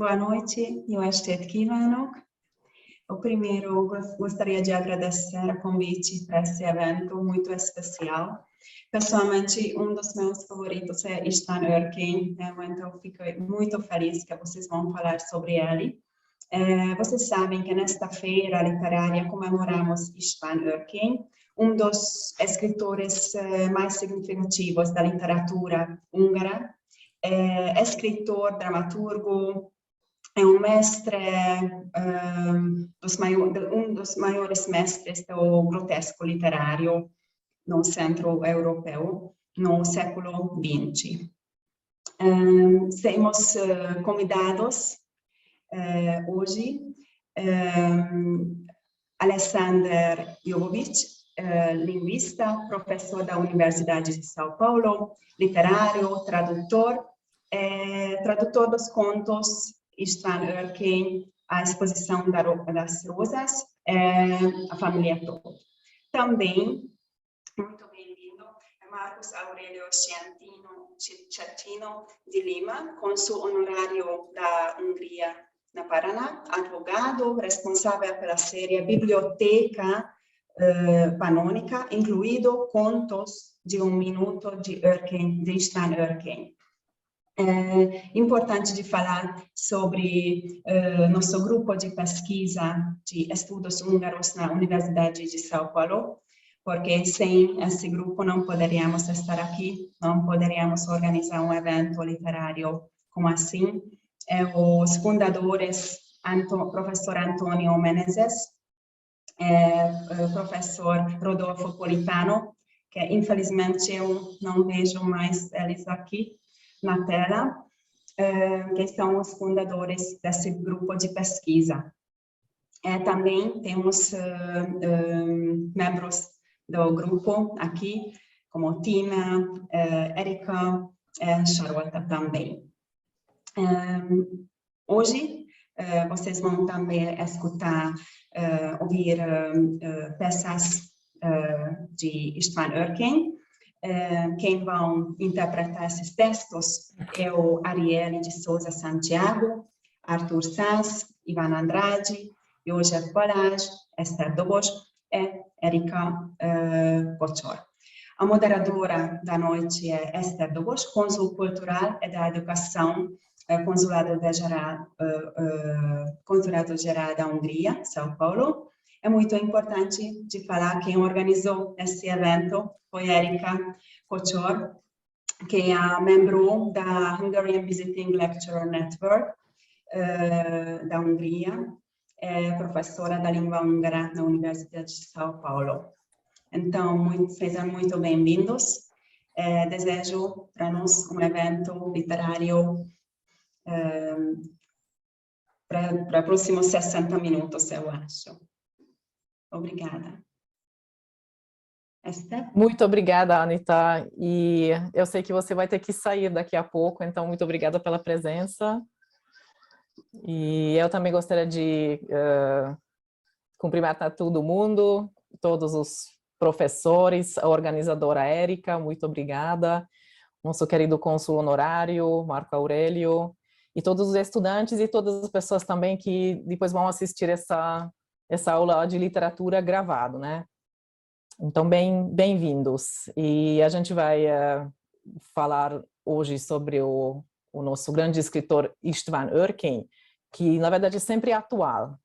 Boa noite e um estete kívánok. Primeiro, gostaria de agradecer o convite para esse evento muito especial. Pessoalmente, dos meus favoritos é István Örkény, então fico muito feliz que vocês vão falar sobre ele. Vocês sabem que nesta feira literária comemoramos István Örkény, dos escritores mais significativos da literatura húngara. Escritor, dramaturgo, é mestre, dos maiores mestres do grotesco literário no centro europeu, no século XX. Temos convidados hoje Alexander Jovovic, linguista, professor da Universidade de São Paulo, literário, tradutor dos contos István Örkény, a exposição das rosas, a família toda. Também, muito bem-vindo, Marcos Aurélio Schettino de Lima, cônsul honorário da Hungria na Paraná, advogado, responsável pela série Biblioteca Panônica, incluído Contos de Minuto de István Örkény. É importante de falar sobre nosso grupo de pesquisa de estudos húngaros na Universidade de São Paulo, porque sem esse grupo não poderíamos estar aqui, não poderíamos organizar um evento literário como assim. Os fundadores, professor Antônio Menezes, professor Rodolfo Politano, que infelizmente eu não vejo mais eles aqui na tela, que são os fundadores desse grupo de pesquisa. Também temos membros do grupo aqui, como Tina, Erika, Charlotte também. Hoje, vocês vão também escutar, ouvir peças de István Örkény. Quem vão interpretar esses textos é o Arielle de Souza Santiago, Arthur Sanz, Ivan Andrade, József Balázs, Eszter Dobos e Erika Kocsor. A moderadora da noite é Eszter Dobos, cônsul cultural e da educação, Consulado Geral da Hungria, São Paulo. É muito importante de falar quem organizou esse evento foi Erika Kocsor, que é membro da Hungarian Visiting Lecturer Network da Hungria, é professora da língua húngara na Universidade de São Paulo. Então, sejam muito bem-vindos. Desejo para nós um evento literário para próximos 60 minutos, eu acho. Obrigada. Esther? Muito obrigada, Anita. E eu sei que você vai ter que sair daqui a pouco, então muito obrigada pela presença. E eu também gostaria de cumprimentar todo mundo, todos os professores, a organizadora Érica, muito obrigada. Nosso querido cônsul honorário, Marco Aurélio, e todos os estudantes e todas as pessoas também que depois vão assistir essa aula de literatura gravado, né? Então, bem-vindos. E a gente vai falar hoje sobre o nosso grande escritor István Örkény, que, na verdade, é sempre atual,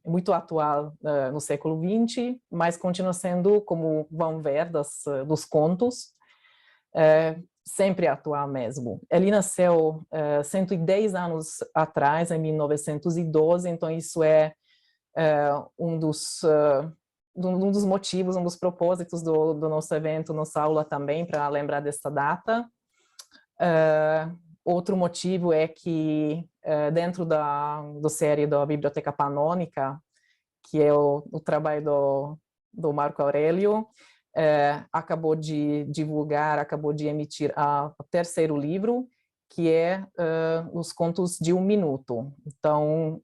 muito atual no século XX, mas continua sendo, como vão ver dos contos, sempre atual mesmo. Ele nasceu 110 anos atrás, em 1912, então isso é um dos motivos, um dos propósitos do nosso evento, nossa aula também, para lembrar dessa data. Outro motivo é que dentro da série da Biblioteca Panônica, que é o trabalho do Marco Aurélio, acabou de divulgar, acabou de emitir o terceiro livro, que é Os Contos de Minuto. Então,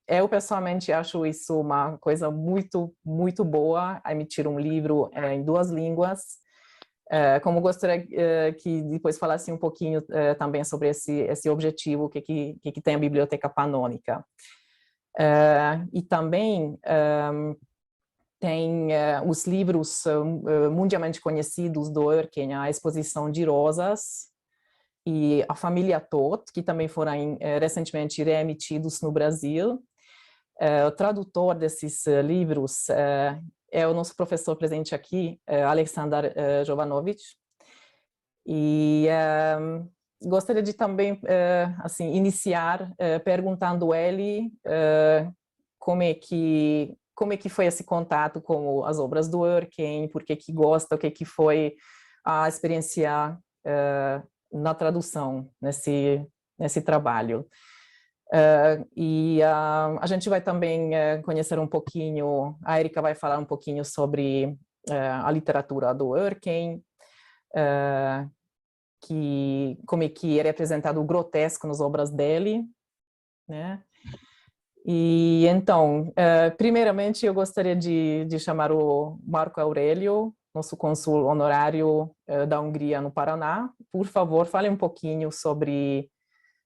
eu pessoalmente acho isso uma coisa muito, muito boa, emitir um livro em duas línguas, Como gostaria que depois falasse um pouquinho também sobre esse objetivo que tem a Biblioteca Panônica. E também tem os livros mundialmente conhecidos do Örken, a Exposição de Rosas e a Família Todt, que também foram recentemente reemitidos no Brasil. O tradutor desses livros é o nosso professor presente aqui, Aleksandar Jovanovic. E gostaria de também assim, iniciar perguntando a ele como é que foi esse contato com as obras do Örken, por que gosta, o que foi a experiência na tradução, nesse trabalho. A gente vai também conhecer um pouquinho, a Erika vai falar um pouquinho sobre a literatura do Örken, como é que é representado o grotesco nas obras dele, né? E então, primeiramente eu gostaria de chamar o Marco Aurélio, nosso cônsul honorário da Hungria no Paraná. Por favor, fale um pouquinho sobre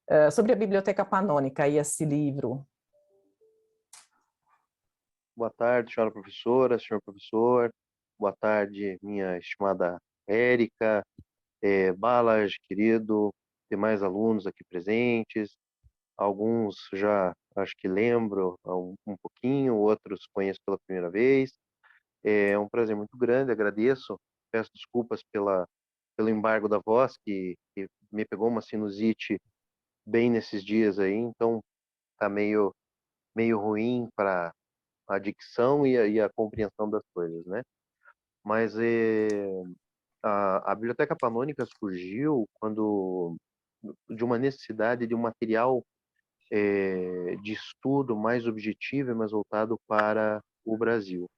a Biblioteca Panônica e esse livro. Boa tarde, senhora professora, senhor professor. Boa tarde, minha estimada Érica, Balázs, querido, demais alunos aqui presentes. Alguns já acho que lembro um pouquinho, outros conheço pela primeira vez. É um prazer muito grande, agradeço. Peço desculpas pelo embargo da voz, que me pegou uma sinusite bem nesses dias aí, então tá meio ruim para a dicção e a compreensão das coisas, né? Mas a Biblioteca Panônica surgiu de uma necessidade de um material de estudo mais objetivo e mais voltado para o Brasil.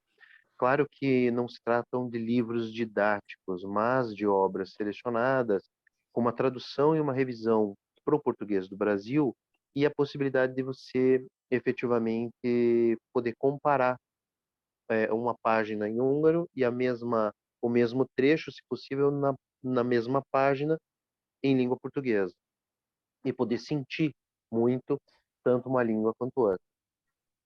Claro que não se tratam de livros didáticos, mas de obras selecionadas, com uma tradução e uma revisão para o português do Brasil e a possibilidade de você efetivamente poder comparar uma página em húngaro e o mesmo trecho, se possível, na mesma página em língua portuguesa e poder sentir muito tanto uma língua quanto outra.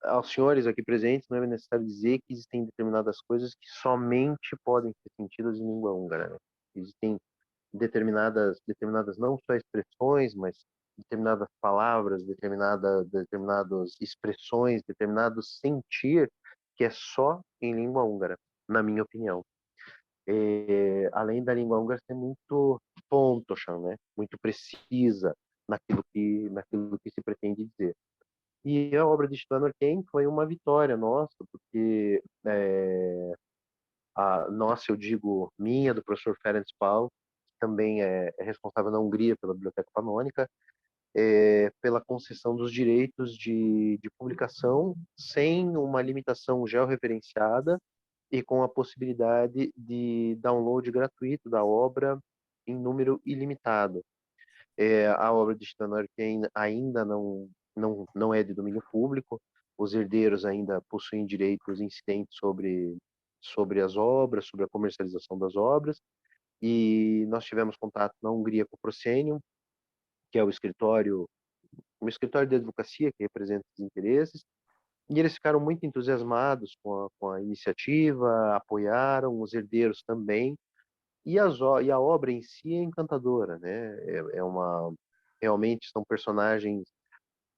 Aos senhores aqui presentes, não é necessário dizer que existem determinadas coisas que somente podem ser sentidas em língua húngara, né? Existem determinadas não só expressões, mas determinadas palavras, determinadas expressões, determinados sentir que é só em língua húngara, na minha opinião. Além da língua húngara ser muito pontosan, né? Muito precisa naquilo que se pretende dizer. E a obra de István Örkény foi uma vitória nossa, porque nossa, eu digo minha, do professor Ferenc Pál, que também é responsável na Hungria pela Biblioteca Panônica, pela concessão dos direitos de publicação sem uma limitação georreferenciada e com a possibilidade de download gratuito da obra em número ilimitado. A obra de István Örkény ainda não é de domínio público, os herdeiros ainda possuem direitos incidentes sobre as obras, sobre a comercialização das obras, e nós tivemos contato na Hungria com o Proscenium, que é um escritório de advocacia que representa os interesses, e eles ficaram muito entusiasmados com a iniciativa, apoiaram, os herdeiros também, e a obra em si é encantadora, né? Realmente são personagens.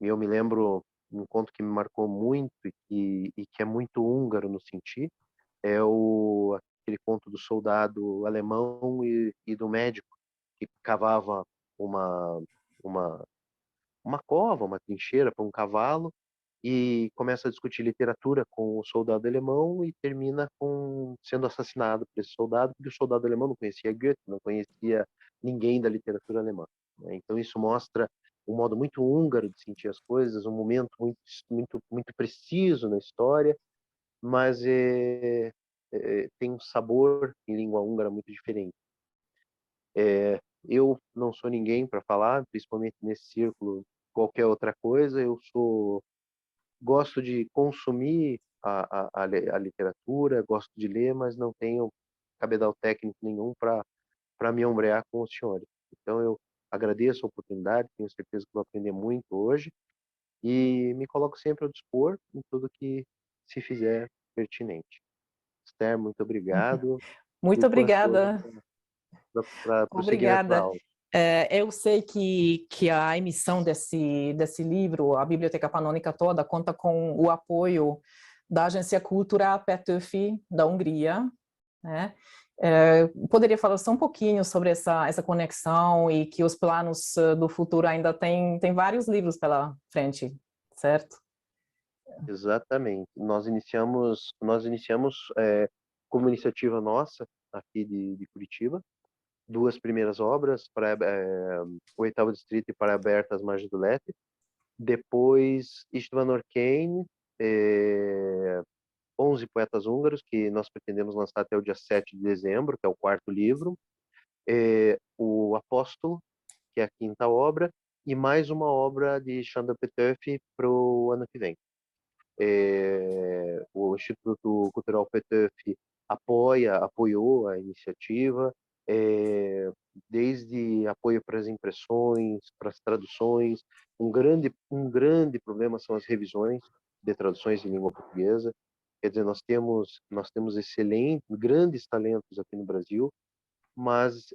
Eu me lembro um conto que me marcou muito e que é muito húngaro no sentido, aquele conto do soldado alemão e do médico que cavava uma uma uma cova, uma trincheira para um cavalo e começa a discutir literatura com o soldado alemão e termina sendo assassinado por esse soldado, porque o soldado alemão não conhecia Goethe, não conhecia ninguém da literatura alemã, né? Então isso mostra um modo muito húngaro de sentir as coisas, um momento muito preciso na história, mas tem um sabor em língua húngara muito diferente. Eu não sou ninguém para falar, principalmente nesse círculo, qualquer outra coisa. Gosto de consumir a literatura, gosto de ler, mas não tenho cabedal técnico nenhum para para me ombrear com os senhores. Então, eu agradeço a oportunidade, tenho certeza que vou aprender muito hoje e me coloco sempre ao dispor em tudo que se fizer pertinente. Esther, muito obrigado Muito e tô ansioso obrigada. para prosseguir essa Obrigada. aula. Eu sei que a emissão desse livro, a Biblioteca Panônica toda, conta com o apoio da Agência Cultura Petőfi, da Hungria, né? Poderia falar só um pouquinho sobre essa conexão e que os planos do futuro ainda tem vários livros pela frente, certo? Exatamente. Nós iniciamos como iniciativa nossa aqui de Curitiba, duas primeiras obras, o Oitavo Distrito e Praia Aberta, As Margens do Leste. Depois, Istvan Örkény, 11 poetas húngaros, que nós pretendemos lançar até o dia 7 de dezembro, que é o quarto livro. O Apóstolo, que é a quinta obra, e mais uma obra de Sándor Petőfi para o ano que vem. O Instituto Cultural Petőfi apoiou a iniciativa, desde apoio para as impressões, para as traduções. Um grande problema são as revisões de traduções em língua portuguesa. Quer dizer, nós temos excelentes, grandes talentos aqui no Brasil, mas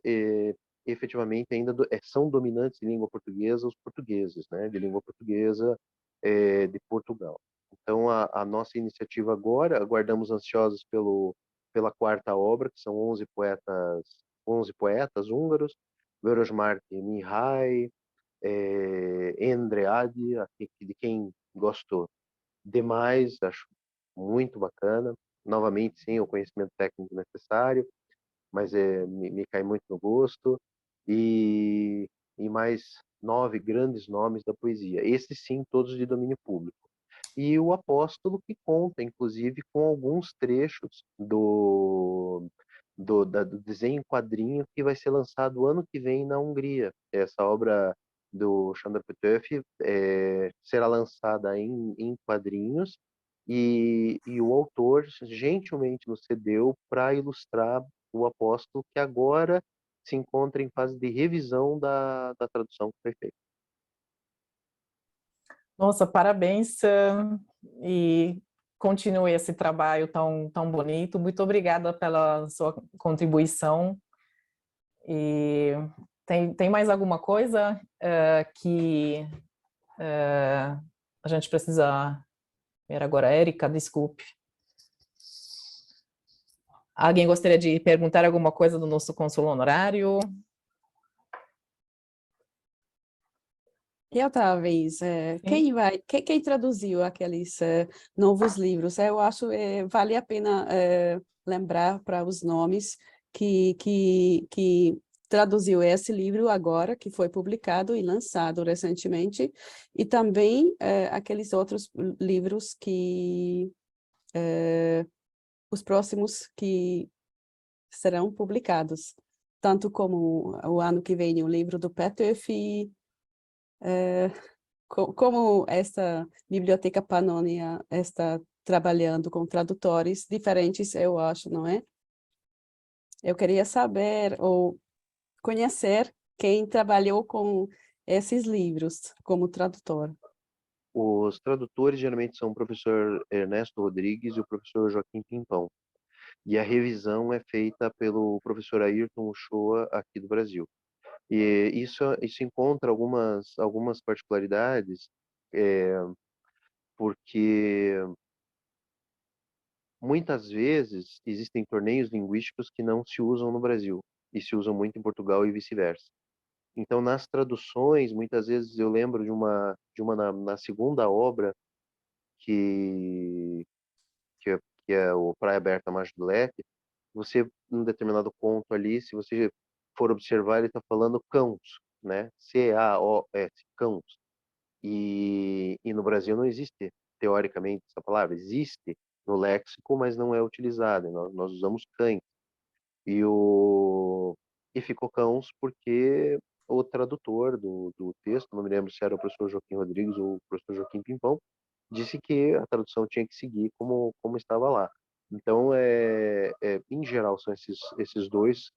efetivamente ainda são dominantes em língua portuguesa os portugueses, né, de língua portuguesa de Portugal. Então, a nossa iniciativa agora, aguardamos ansiosos pela quarta obra, que são 11 poetas húngaros, Vörös Marty Mihály, Endre Ady, de quem gosto demais, acho muito bacana. Novamente, sem o conhecimento técnico necessário, mas me cai muito no gosto. E mais 9 grandes nomes da poesia. Esses sim, todos de domínio público. E o Apóstolo, que conta, inclusive, com alguns trechos do desenho em quadrinho que vai ser lançado ano que vem na Hungria. Essa obra do Sándor Petőfi será lançada em quadrinhos e o autor gentilmente nos cedeu para ilustrar o Apóstolo, que agora se encontra em fase de revisão da tradução que foi feita. Nossa, parabéns e continue esse trabalho tão bonito. Muito obrigada pela sua contribuição. E tem mais alguma coisa que a gente precisa ver agora? Érica, desculpe. Alguém gostaria de perguntar alguma coisa do nosso cônsul honorário? E outra vez, quem traduziu aqueles novos livros? Eu acho que vale a pena lembrar para os nomes que traduziu esse livro agora, que foi publicado e lançado recentemente, e também aqueles outros livros os próximos que serão publicados, tanto como o ano que vem o livro do Petőfi, como esta biblioteca panônica está trabalhando com tradutores diferentes, eu acho, não é? Eu queria saber ou conhecer quem trabalhou com esses livros como tradutor. Os tradutores geralmente são o professor Ernesto Rodrigues e o professor Joaquim Pimpão. E a revisão é feita pelo professor Ayrton Uchoa, aqui do Brasil. E isso encontra algumas particularidades, porque muitas vezes existem torneios linguísticos que não se usam no Brasil e se usam muito em Portugal e vice-versa. Então, nas traduções, muitas vezes eu lembro de uma na segunda obra, que, que é o Praia Aberta, Margem do Leste. Você, num determinado ponto ali, se você for observar, ele está falando cãos, né? C-A-O-S, cãos. E no Brasil não existe, teoricamente, essa palavra. Existe no léxico, mas não é utilizada. Nós usamos cães. E ficou cãos porque o tradutor do texto, não me lembro se era o professor Joaquim Rodrigues ou o professor Joaquim Pimpão, disse que a tradução tinha que seguir como estava lá. Então, em geral, são esses dois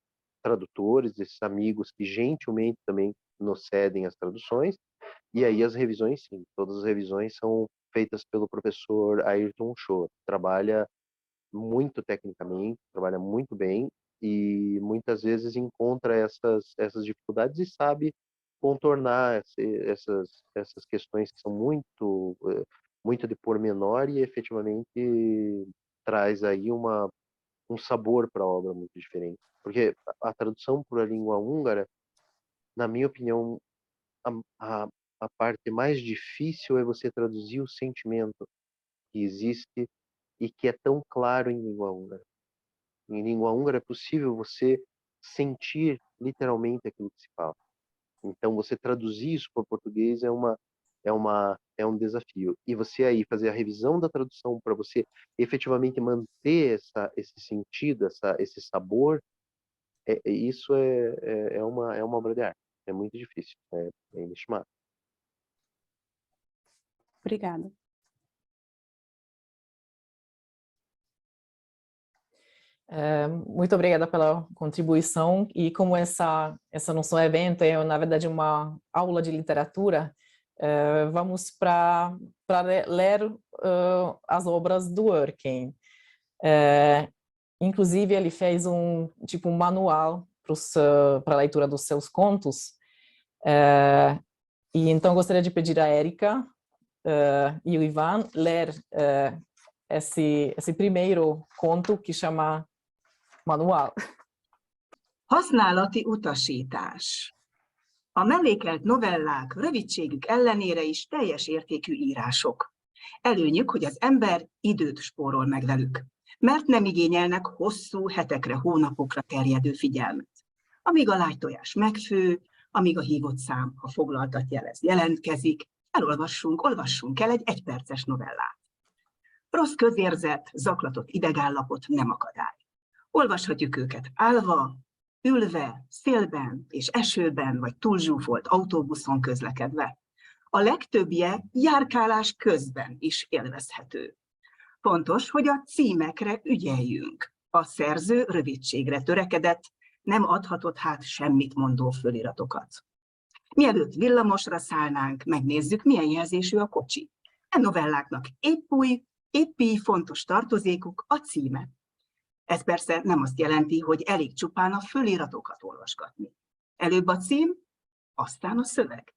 tradutores, esses amigos que gentilmente também nos cedem as traduções, e aí as revisões, sim, todas as revisões são feitas pelo professor Ayrton Cho, trabalha muito tecnicamente, trabalha muito bem, e muitas vezes encontra essas dificuldades e sabe contornar essas questões que são muito de pormenor e efetivamente traz aí um sabor para a obra muito diferente. Porque a tradução para a língua húngara, na minha opinião, a parte mais difícil é você traduzir o sentimento que existe e que é tão claro em língua húngara. Em língua húngara é possível você sentir literalmente aquilo que se fala. Então, você traduzir isso para o português é um desafio. E você aí fazer a revisão da tradução para você efetivamente manter esse sentido, esse sabor, isso é uma obra de arte. É muito difícil, é inestimável. Obrigada. Muito obrigada pela contribuição, e como essa não só é evento, é na verdade uma aula de literatura, vamos para ler as obras do Örken. Inclusive ele fez um manual para a leitura dos seus contos, e então gostaria de pedir a Érica e o Ivan ler esse primeiro conto que chama Manual. Használati utasítás. A mellékelt novellák rövidségük ellenére is teljes értékű írások. Előnyük, hogy az ember időt spórol meg velük, mert nem igényelnek hosszú hetekre, hónapokra terjedő figyelmet. Amíg a lágytojás megfő, amíg a hívott szám, ha foglaltat jelez, jelentkezik, olvassunk el egy egyperces novellát. Rossz közérzet, zaklatott idegállapot nem akadály. Olvashatjuk őket állva, ülve, szélben és esőben, vagy túlzsúfolt autóbuszon közlekedve. A legtöbbje járkálás közben is élvezhető. Fontos, hogy a címekre ügyeljünk. A szerző rövidségre törekedett, nem adhatott hát semmit mondó föliratokat. Mielőtt villamosra szállnánk, megnézzük, milyen jelzésű a kocsi. E novelláknak épp így fontos tartozékuk a címe. Ez persze nem azt jelenti, hogy elég csupán a föliratokat olvasgatni. Előbb a cím, aztán a szöveg.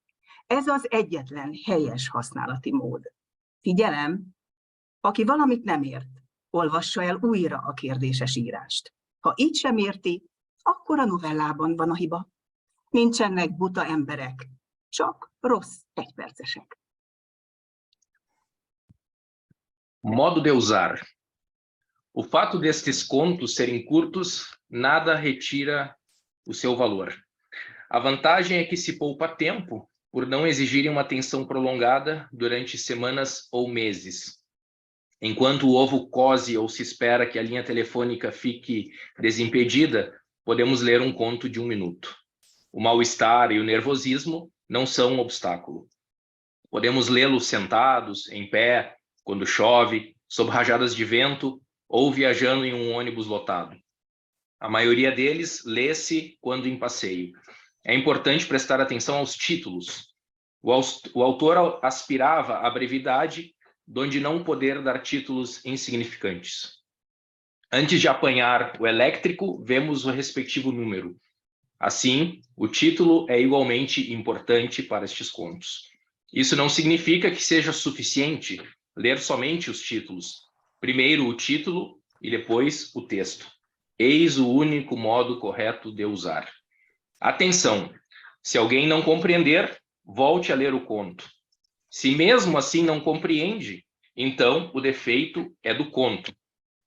Ez az egyetlen helyes használati mód. Figyelem! Aki valamit nem ért, olvassa el újra a kérdéses írást. Ha így sem érti, akkor a novellában van a hiba. Nincsenek buta emberek, csak rossz egypercesek. Modo de usar. O fato destes contos serem curtos nada retira o seu valor. A vantagem é que se poupa tempo por não exigirem uma atenção prolongada durante semanas ou meses. Enquanto o ovo cose ou se espera que a linha telefônica fique desimpedida, podemos ler um conto de 1 minuto. O mal-estar e o nervosismo não são um obstáculo. Podemos lê-lo sentados, em pé, quando chove, sob rajadas de vento ou viajando em um ônibus lotado. A maioria deles lê-se quando em passeio. É importante prestar atenção aos títulos. O autor aspirava à brevidade, donde não poder dar títulos insignificantes. Antes de apanhar o elétrico, vemos o respectivo número. Assim, o título é igualmente importante para estes contos. Isso não significa que seja suficiente ler somente os títulos. Primeiro o título e depois o texto. Eis o único modo correto de usar. Atenção! Se alguém não compreender, volte a ler o conto. Se mesmo assim não compreende, então o defeito é do conto.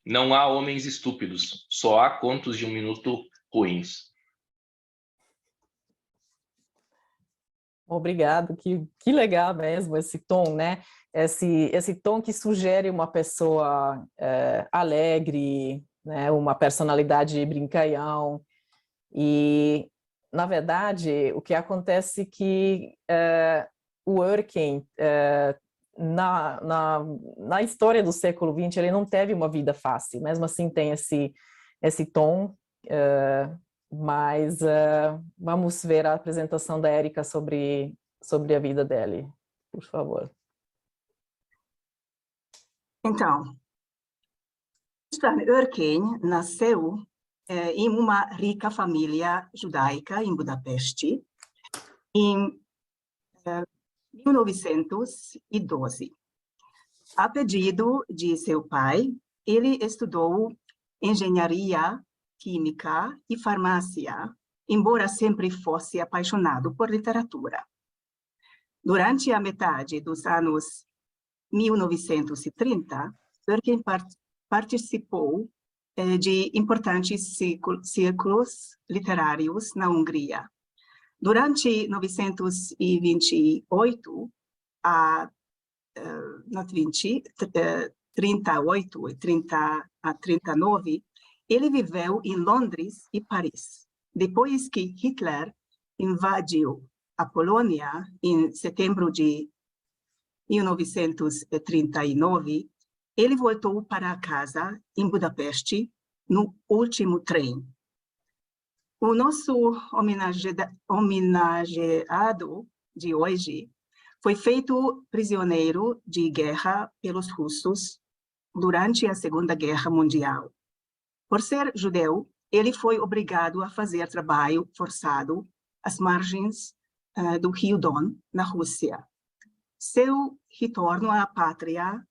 Não há homens estúpidos, só há contos de 1 minuto ruins. Obrigado, que legal mesmo esse tom, né? Esse tom que sugere uma pessoa alegre, né? Uma personalidade brincalhão. E, na verdade, o que acontece é que o Örken, na história do século XX, ele não teve uma vida fácil, mesmo assim tem esse tom mas vamos ver a apresentação da Érica sobre a vida dele, por favor. Então, István Örkény nasceu em uma rica família judaica em Budapeste em 1912. A pedido de seu pai, ele estudou engenharia química e farmácia, embora sempre fosse apaixonado por literatura. Durante a metade dos anos 1930, Örkény participou de importantes círculos literários na Hungria. Durante 1928 a 38 e 39, ele viveu em Londres e Paris. Depois que Hitler invadiu a Polônia em setembro de 1939, ele voltou para casa em Budapeste no último trem. O nosso homenageado de hoje foi feito prisioneiro de guerra pelos russos durante a Segunda Guerra Mundial. Por ser judeu, ele foi obrigado a fazer trabalho forçado às margens do Rio Don, na Rússia. Seu retorno à pátria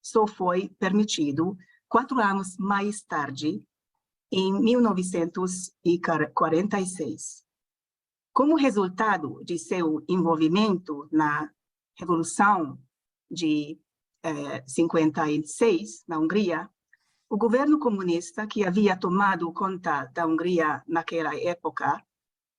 só foi permitido 4 anos mais tarde, em 1946. Como resultado de seu envolvimento na Revolução de 56, na Hungria, o governo comunista, que havia tomado conta da Hungria naquela época,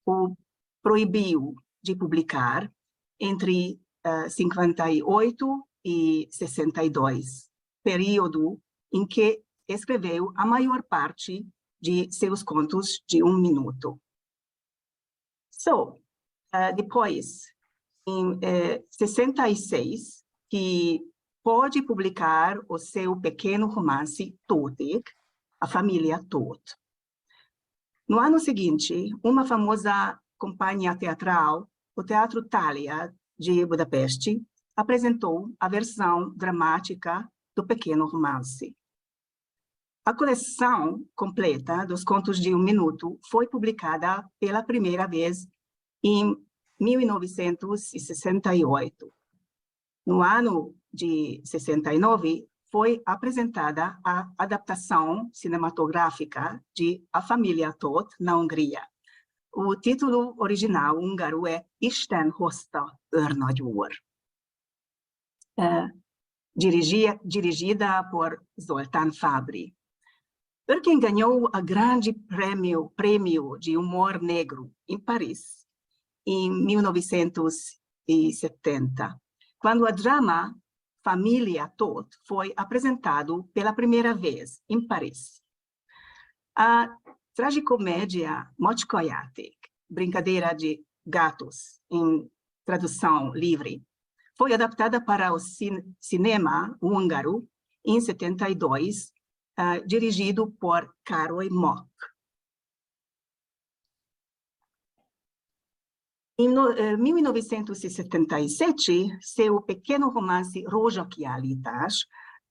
o proibiu de publicar entre 58 e 62, período em que escreveu a maior parte de seus contos de 1 minuto. Depois, em 66, que pôde publicar o seu pequeno romance Tóth, A Família Tóth. No ano seguinte, uma famosa companhia teatral, o Teatro Thalia de Budapeste, apresentou a versão dramática do pequeno romance. A coleção completa dos contos de 1 minuto foi publicada pela primeira vez em 1968. No ano de 69, foi apresentada a adaptação cinematográfica de A Família Tóth na Hungria. O título original húngaro é Isten hozta őrnagy úr, dirigida por Zoltán Fabry. Örkény ganhou o grande prêmio de humor negro em Paris, em 1970, quando o drama Família Tóth foi apresentado pela primeira vez em Paris. A tragicomédia Macska játék, Brincadeira de Gatos, em tradução livre, foi adaptada para o cinema húngaro em 72, dirigido por Károly Makk. Em 1977, seu pequeno romance Rózsakiállítás,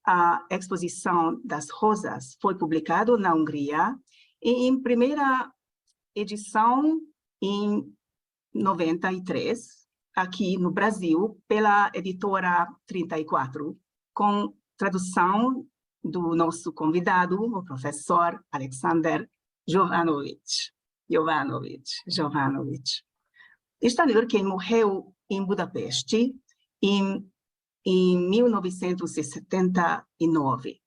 a Exposição das Rosas, foi publicado na Hungria e em primeira edição em 93, aqui no Brasil, pela editora 34, com tradução do nosso convidado, o professor Alexander Jovanović. István Örkény morreu em Budapeste em 1979.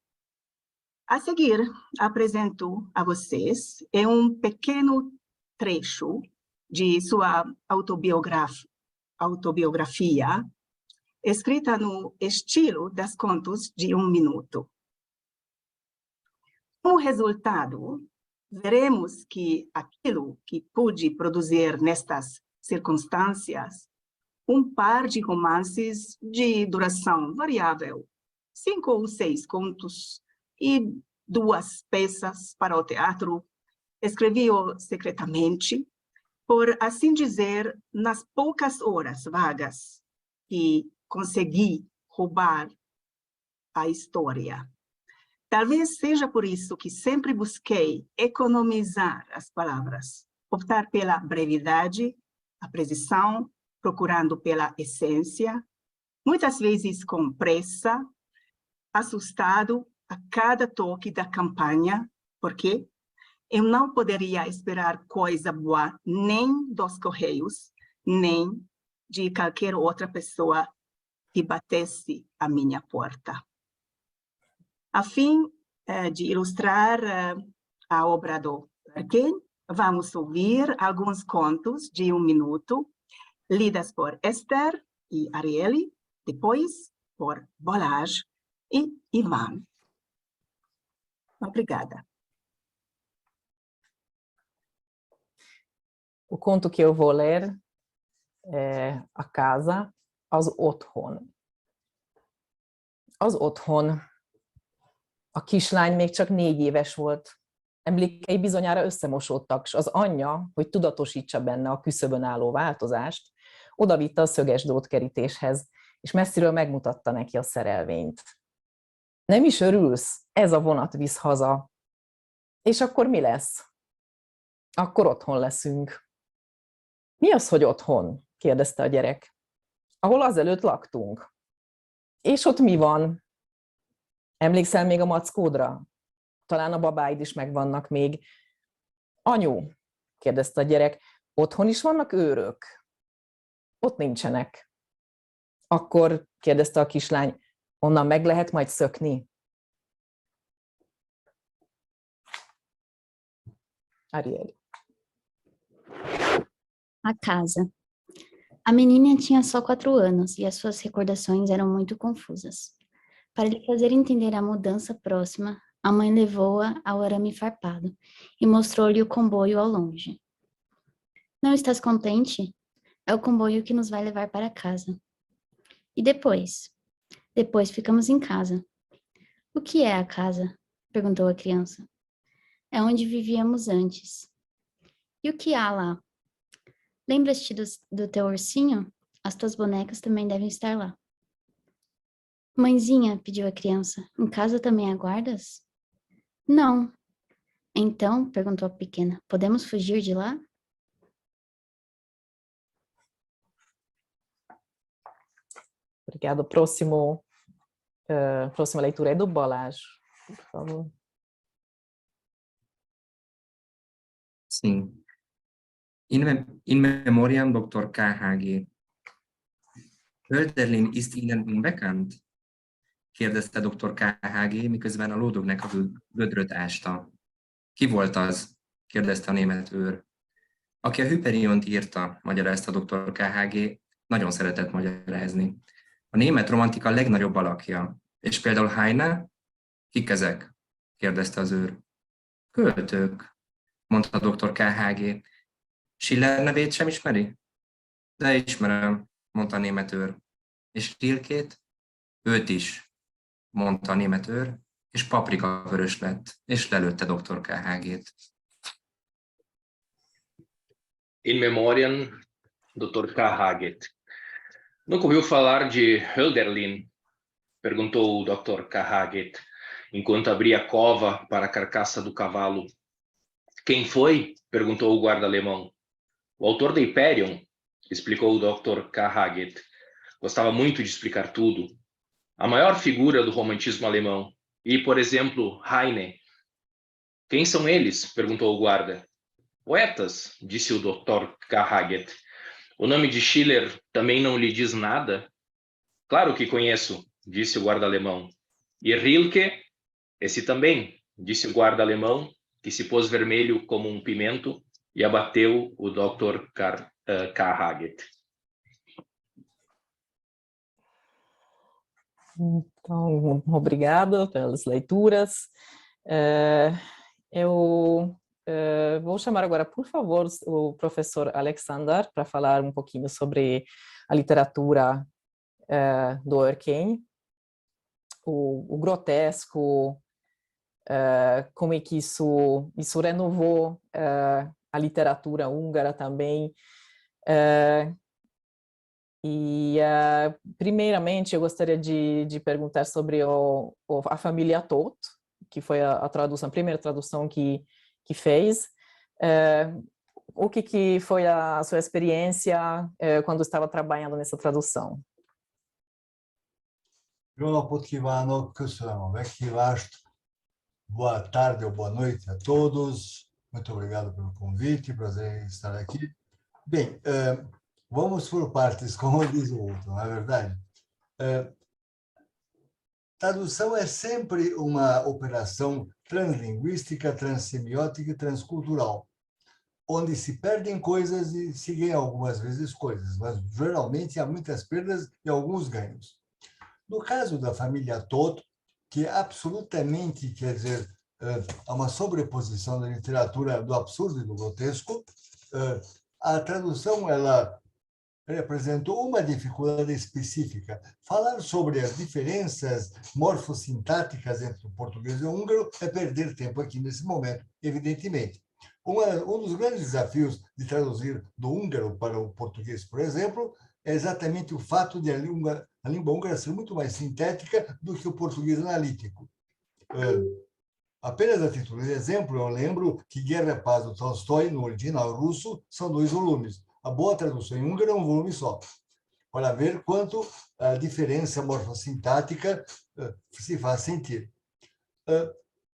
A seguir, apresento a vocês um pequeno trecho de sua autobiografia, escrita no estilo dos contos de 1 minuto. Como resultado, veremos que aquilo que pude produzir nestas circunstâncias, um par de romances de duração variável, 5 ou 6 contos e 2 peças para o teatro, Escrevi-o secretamente, por assim dizer, nas poucas horas vagas que consegui roubar a história. Talvez seja por isso que sempre busquei economizar as palavras, optar pela brevidade, a precisão, procurando pela essência, muitas vezes com pressa, assustado a cada toque da campanha, porque eu não poderia esperar coisa boa nem dos Correios, nem de qualquer outra pessoa que batesse a minha porta. A fim de ilustrar a obra do Tolkien, vamos ouvir alguns contos de 1 minuto, lidas por Esther e Ariely, depois por Balázs e Ivan. Obrigada. O conto que eu vou ler é A Casa az Otthon. Az otthon. A kislány még csak 4 éves volt. Emlékei bizonyára összemosódtak, s az anyja, hogy tudatosítsa benne a küszöbön álló változást, odavitte a szöges drótkerítéshez, és messziről megmutatta neki a szerelvényt. Nem is örülsz? Ez a vonat visz haza. És akkor mi lesz? Akkor otthon leszünk. Mi az, hogy otthon? Kérdezte a gyerek. Ahol azelőtt laktunk. És ott mi van? Emlékszel még a mackódra? Talán a babáid is megvannak még. Anyu, kérdezte a gyerek, otthon is vannak őrök? Ott nincsenek. Akkor, kérdezte a kislány, onnan meg lehet majd szökni? Ariely. A casa. A menina tinha só 4 anos e as suas recordações eram muito confusas. Para lhe fazer entender a mudança próxima, a mãe levou-a ao arame farpado e mostrou-lhe o comboio ao longe. Não estás contente? É o comboio que nos vai levar para casa. E depois? Depois ficamos em casa. O que é a casa? Perguntou a criança. É onde vivíamos antes. E o que há lá? Lembras-te do teu ursinho? As tuas bonecas também devem estar lá. Mãezinha, pediu a criança, em casa também aguardas? Não. Então, perguntou a pequena, podemos fugir de lá? Obrigado. Próxima leitura é do Balázs, por favor. Sim. In Memoriam Dr. KHG. Hölderlin ist Ihnen unbekannt? Kérdezte Dr. KHG, miközben a lódognak a gödröt ásta. Ki volt az? Kérdezte a német őr. Aki a Hyperiont írta, magyarázta Dr. KHG, nagyon szeretett magyarázni. A német romantika legnagyobb alakja. És például Heine? Kik ezek? Kérdezte az őr. Költők, mondta Dr. KHG. Schiller nevét sem ismeri? De ismerem, mondta a német őr. És Rilkét? Őt is, mondta a német őr, és paprikavörös lett, és lelőtte Dr. KHG-t. In memoriam Dr. KHG. Nunca ouviu falar de Hölderlin? Perguntou o Dr. KHG, enquanto abria a cova para a carcaça do cavalo. Quem foi? Perguntou o guarda alemão. O autor da Hyperion, explicou o Dr. KHG. Gostava muito de explicar tudo. A maior figura do romantismo alemão. E, por exemplo, Heine. Quem são eles? Perguntou o guarda. Poetas, disse o Dr. KHG. O nome de Schiller também não lhe diz nada? Claro que conheço, disse o guarda alemão. E Rilke? Esse também, disse o guarda alemão, que se pôs vermelho como um pimento e abateu o Dr. KHG. Então, obrigada pelas leituras. Eu vou chamar agora, por favor, o professor Alexander para falar um pouquinho sobre a literatura do Tolkien, o grotesco, como é que isso renovou a literatura húngara também. Primeiramente, eu gostaria de perguntar sobre a família Tóth, que foi a primeira tradução que fez. O que foi a sua experiência quando estava trabalhando nessa tradução? Jó napot kívánok, köszönöm a meghívást. Boa tarde ou boa noite a todos. Muito obrigado pelo convite, prazer em estar aqui. Bem, vamos por partes, como diz o outro, não é verdade? Tradução é sempre uma operação translinguística, transsemiótica e transcultural, onde se perdem coisas e se ganham algumas vezes coisas, mas geralmente há muitas perdas e alguns ganhos. No caso da família Tóth, que absolutamente, quer dizer, há uma sobreposição da literatura do absurdo e do grotesco, a tradução ela representou uma dificuldade específica. Falar sobre as diferenças morfossintáticas entre o português e o húngaro é perder tempo aqui nesse momento, evidentemente. Um dos grandes desafios de traduzir do húngaro para o português, por exemplo, é exatamente o fato de a língua húngara ser muito mais sintética do que o português analítico. Apenas a título de exemplo, eu lembro que Guerra e Paz do Tolstói, no original russo, são 2 volumes. A boa tradução em húngaro é um volume só, para ver quanto a diferença morfossintática se faz sentir.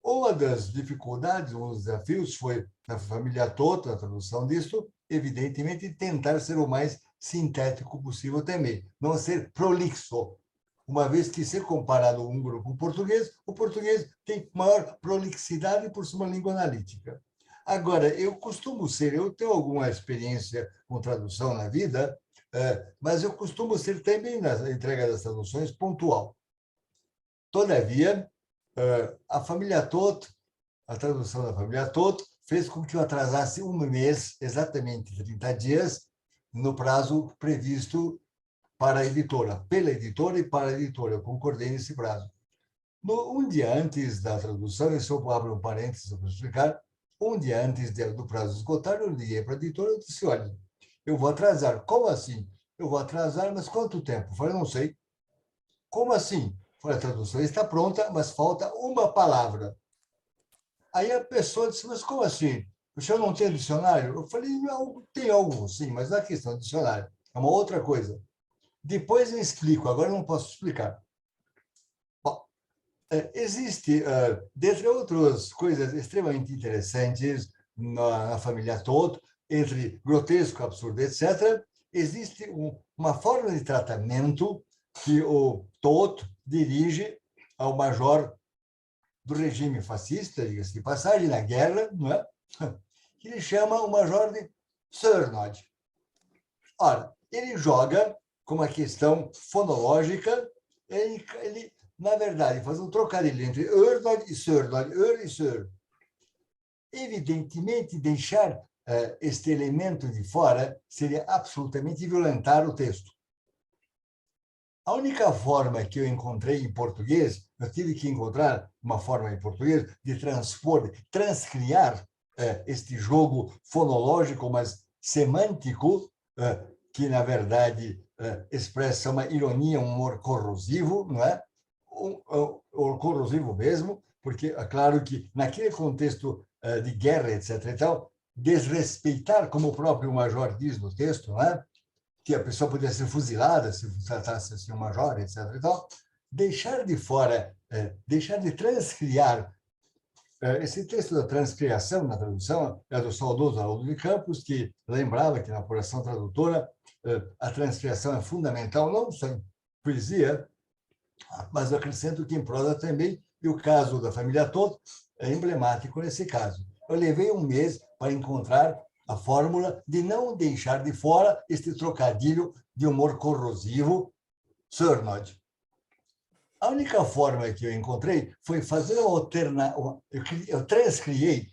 Uma das dificuldades, um dos desafios foi, na família Tóth, a tradução disto, evidentemente, tentar ser o mais sintético possível também, não ser prolixo, uma vez que, se comparado o húngaro com o português tem maior prolixidade por ser uma língua analítica. Agora, eu tenho alguma experiência com tradução na vida, mas eu costumo ser também, na entrega das traduções, pontual. Todavia, a família Tóth, a tradução da família Tóth, fez com que eu atrasasse 1 mês, exatamente 30 dias, no prazo previsto para a editora, pela editora e para a editora. Eu concordei nesse prazo. Um dia antes da tradução, e se eu abro um parênteses para explicar, um dia antes do prazo esgotar, eu liguei para a editora e disse, olha, eu vou atrasar. Como assim? Eu vou atrasar, mas quanto tempo? Eu falei, não sei. Como assim? Eu falei, a tradução está pronta, mas falta uma palavra. Aí a pessoa disse, mas como assim? O senhor não tem dicionário? Eu falei, não, tem algum, sim, mas não é questão de dicionário. É uma outra coisa. Depois eu explico, agora eu não posso explicar. Bom, existe, dentre outras coisas extremamente interessantes na família Tóth, entre grotesco, absurdo, etc., existe uma forma de tratamento que o Tóth dirige ao major do regime fascista, diga-se de passagem, na guerra, não é? Que ele chama o major de Sörnöd. Ora, ele joga com uma questão fonológica, ele na verdade, faz um trocadilho entre Örnöd e Sörnöd, e Sör. Evidentemente, deixar este elemento de fora seria absolutamente violentar o texto. A única forma que eu encontrei em português, eu tive que encontrar uma forma em português de transcriar este jogo fonológico, mas semântico, que, na verdade, expressa uma ironia, um humor corrosivo, não é? Um corrosivo mesmo, porque é claro que, naquele contexto de guerra, etc., e tal, desrespeitar, como o próprio major diz no texto, não é? Que a pessoa podia ser fuzilada se tratasse assim um major, etc., e tal, deixar de fora, deixar de transcriar. Esse texto da transcriação, na tradução, é do saudoso Haroldo de Campos, que lembrava que na apuração tradutora a transcriação é fundamental, não só em poesia, mas eu acrescento que em prosa também, e o caso da família Tóth é emblemático nesse caso. Eu levei 1 mês para encontrar a fórmula de não deixar de fora este trocadilho de humor corrosivo, Sörnöd. A única forma que eu encontrei foi fazer uma alternativa. Eu transcriei,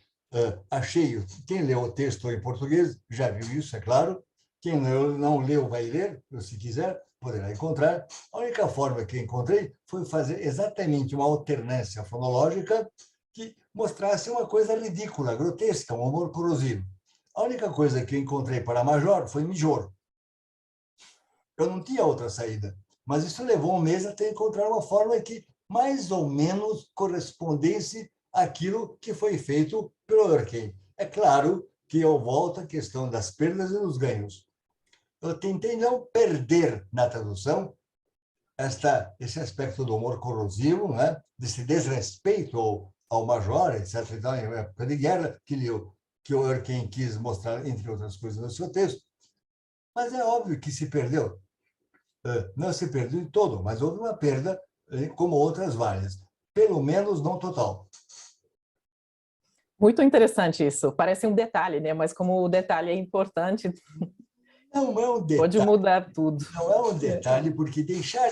achei, quem leu o texto em português já viu isso, é claro. Quem não leu vai ler, se quiser, poderá encontrar. A única forma que eu encontrei foi fazer exatamente uma alternância fonológica que mostrasse uma coisa ridícula, grotesca, um humor corrosivo. A única coisa que eu encontrei para Major foi Mijor. Eu não tinha outra saída, mas isso levou um mês até encontrar uma forma que mais ou menos correspondesse àquilo que foi feito pelo Örken. É claro que eu volto à questão das perdas e dos ganhos. Eu tentei não perder na tradução esse aspecto do humor corrosivo, né? Desse desrespeito ao major, etc. Então, em época de guerra, que o Örken quis mostrar, entre outras coisas, no seu texto. Mas é óbvio que se perdeu. Não se perdeu em todo, mas houve uma perda, como outras várias. Pelo menos não total. Muito interessante isso. Parece um detalhe, né? Mas como o detalhe é importante, não é um detalhe. Pode mudar tudo. Não é um detalhe, porque deixar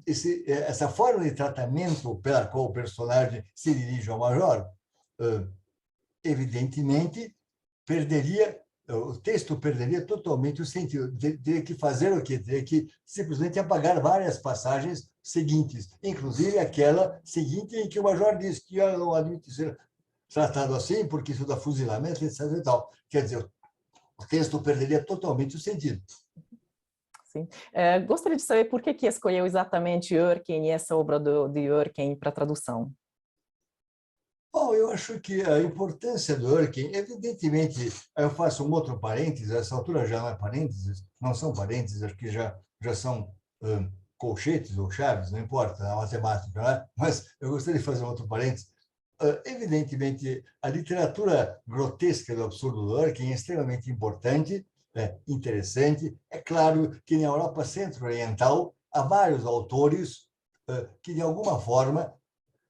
essa forma de tratamento pela qual o personagem se dirige ao major, evidentemente, o texto perderia totalmente o sentido. Teria que fazer o quê? Teria que simplesmente apagar várias passagens seguintes, inclusive aquela seguinte em que o major diz que não admite ser tratado assim, porque isso dá fuzilamento, etc. E tal. Quer dizer, o texto perderia totalmente o sentido. Sim. Gostaria de saber por que escolheu exatamente Örken e essa obra de Örken para tradução. Bom, eu acho que a importância do Örken, evidentemente, eu faço um outro parênteses, essa altura já não é parênteses, não são parênteses, acho que já são colchetes ou chaves, não importa, a matemática, né? Mas eu gostaria de fazer um outro parênteses. Evidentemente, a literatura grotesca do absurdo do Örken é extremamente importante, interessante. É claro que na Europa Centro-Oriental há vários autores que, de alguma forma,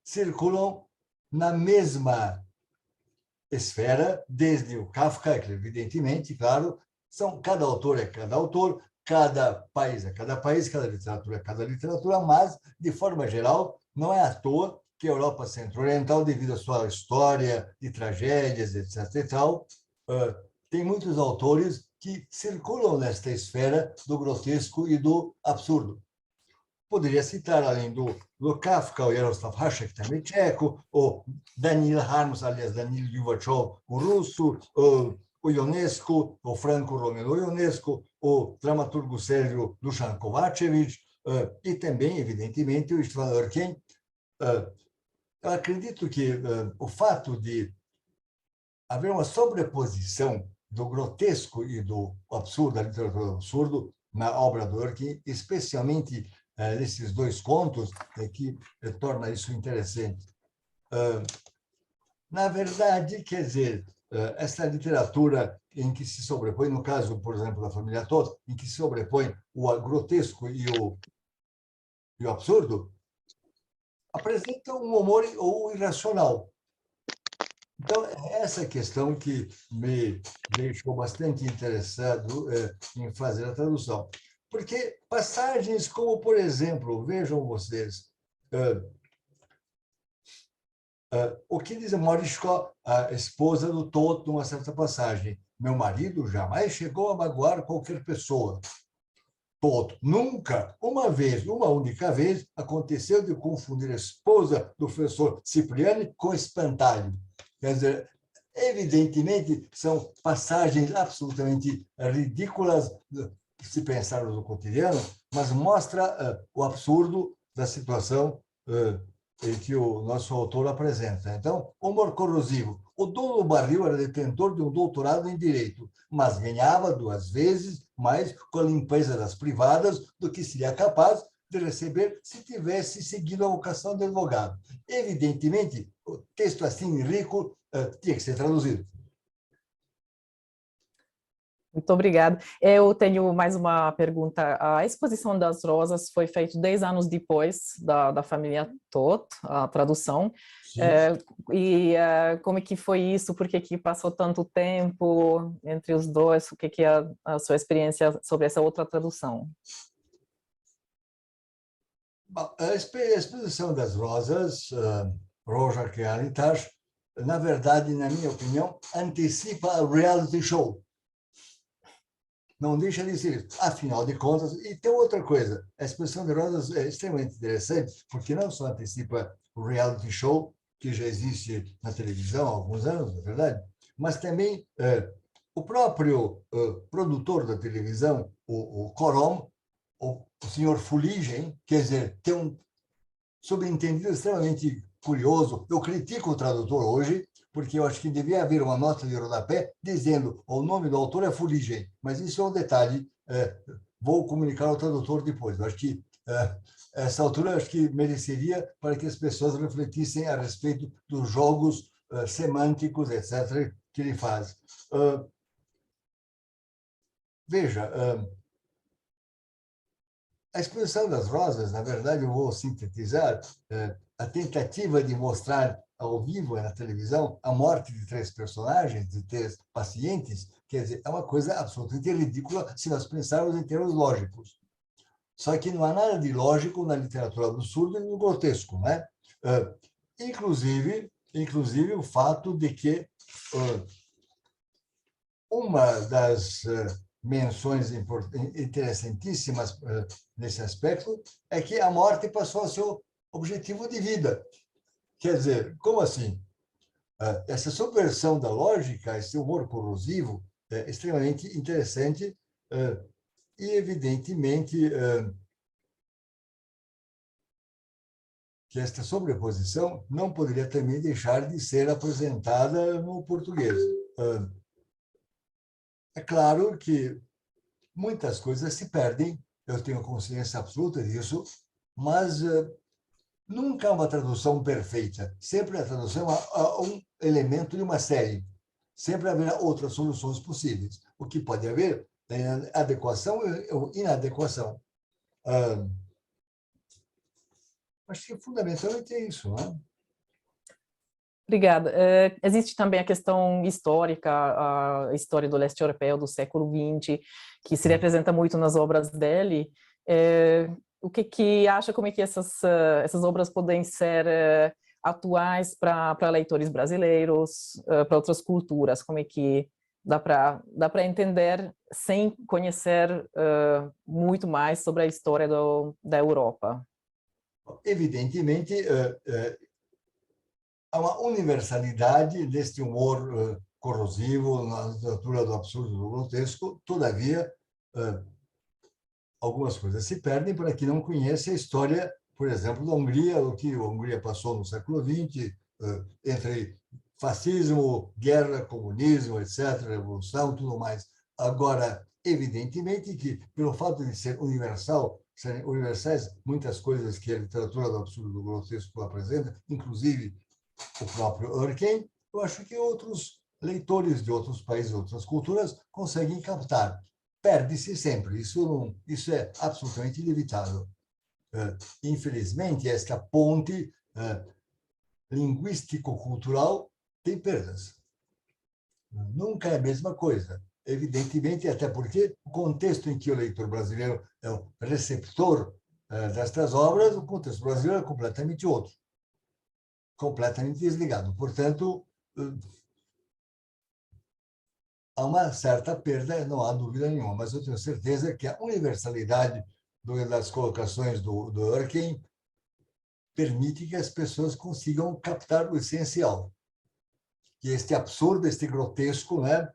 circulam na mesma esfera, desde o Kafka, que evidentemente, claro, cada autor é cada autor, cada país é cada país, cada literatura é cada literatura, mas, de forma geral, não é à toa que a Europa Centro-Oriental, devido à sua história de tragédias, etc. e tal, tem muitos autores que circulam nesta esfera do grotesco e do absurdo. Poderia citar, além do Kafka, o Jaroslav Hašek, também tcheco, o Daniel Harms, aliás, Daniel Yuvachov, o russo, o Ionesco, o franco-romeno Ionesco, o dramaturgo sérvio Dušan Kovačević, e também, evidentemente, o Istvan Örken. Eu acredito que o fato de haver uma sobreposição do grotesco e do absurdo, da literatura do absurdo, na obra do Örken, especialmente nesses dois contos, que torna isso interessante. Na verdade, quer dizer, essa literatura em que se sobrepõe, no caso, por exemplo, da família Todt, em que se sobrepõe o grotesco e o absurdo, apresenta um humor ou irracional. Então, essa questão que me deixou bastante interessado em fazer a tradução. Porque passagens como, por exemplo, vejam vocês, o que diz Mariška, a esposa do Todt, numa certa passagem: meu marido jamais chegou a magoar qualquer pessoa. Todt, nunca, uma única vez, aconteceu de confundir a esposa do professor Cipriani com espantalho. Quer dizer, evidentemente, são passagens absolutamente ridículas, se pensarmos no cotidiano, mas mostra o absurdo da situação que o nosso autor apresenta. Então, humor corrosivo. O dono do barril era detentor de um doutorado em Direito, mas ganhava 2 vezes mais com a limpeza das privadas do que seria capaz de receber se tivesse seguido a vocação de advogado. Evidentemente, o texto assim rico tinha que ser traduzido. Muito obrigada. Eu tenho mais uma pergunta. A Exposição das Rosas foi feita 10 anos depois da família Todt, a tradução. Como é que foi isso? Por que passou tanto tempo entre os dois? O que é a sua experiência sobre essa outra tradução? A Exposição das Rosas, Roja Krealitas, na verdade, na minha opinião, antecipa o reality show. Não deixa de ser isso. Afinal de contas, e tem outra coisa, a Exposição de Rosas é extremamente interessante, porque não só antecipa o reality show, que já existe na televisão há alguns anos, na verdade, mas também o próprio produtor da televisão, o Corom, o senhor Fuligem, quer dizer, tem um subentendido extremamente curioso. Eu critico o tradutor hoje, porque eu acho que devia haver uma nota de rodapé dizendo o nome do autor é Fuligem, mas isso é um detalhe, vou comunicar ao tradutor depois. Eu acho que essa altura acho que mereceria para que as pessoas refletissem a respeito dos jogos semânticos, etc., que ele faz. Veja, a exposição das rosas, na verdade, eu vou sintetizar a tentativa de mostrar ao vivo na televisão a morte de 3 personagens, de 3 pacientes, quer dizer, é uma coisa absolutamente ridícula se nós pensarmos em termos lógicos. Só que não há nada de lógico na literatura do absurdo e no grotesco, né? Inclusive o fato de que uma das menções interessantíssimas nesse aspecto é que a morte passou a ser o objetivo de vida. Quer dizer, como assim? Essa subversão da lógica, esse humor corrosivo, é extremamente interessante e, evidentemente, que esta sobreposição não poderia também deixar de ser apresentada no português. É claro que muitas coisas se perdem, eu tenho consciência absoluta disso, mas nunca há uma tradução perfeita. Sempre a tradução é um elemento de uma série. Sempre haverá outras soluções possíveis. O que pode haver é adequação ou inadequação. Acho que fundamentalmente é isso, não é? Obrigada. Existe também a questão histórica, a história do leste europeu do século XX, que se representa muito nas obras dele. O que acha, como é que essas obras podem ser atuais para leitores brasileiros, para outras culturas? Como é que dá para entender sem conhecer muito mais sobre a história da Europa? Evidentemente, há uma universalidade deste humor corrosivo na literatura do absurdo e do grotesco. Todavia, algumas coisas se perdem para quem não conhece a história, por exemplo, da Hungria, o que a Hungria passou no século XX, entre fascismo, guerra, comunismo, etc., revolução, tudo mais. Agora, evidentemente que, pelo fato de ser universal, serem universais muitas coisas que a literatura do absurdo e do grotesco apresenta, inclusive o próprio Örken, eu acho que outros leitores de outros países, outras culturas, conseguem captar. Perde-se sempre, isso é absolutamente inevitável. Infelizmente, esta ponte linguístico-cultural tem perdas. Nunca é a mesma coisa. Evidentemente, até porque o contexto em que o leitor brasileiro é o receptor destas obras, o contexto brasileiro é completamente outro. Completamente desligado. Portanto, há uma certa perda, não há dúvida nenhuma, mas eu tenho certeza que a universalidade das colocações do Örken permite que as pessoas consigam captar o essencial. Que este absurdo, este grotesco, né,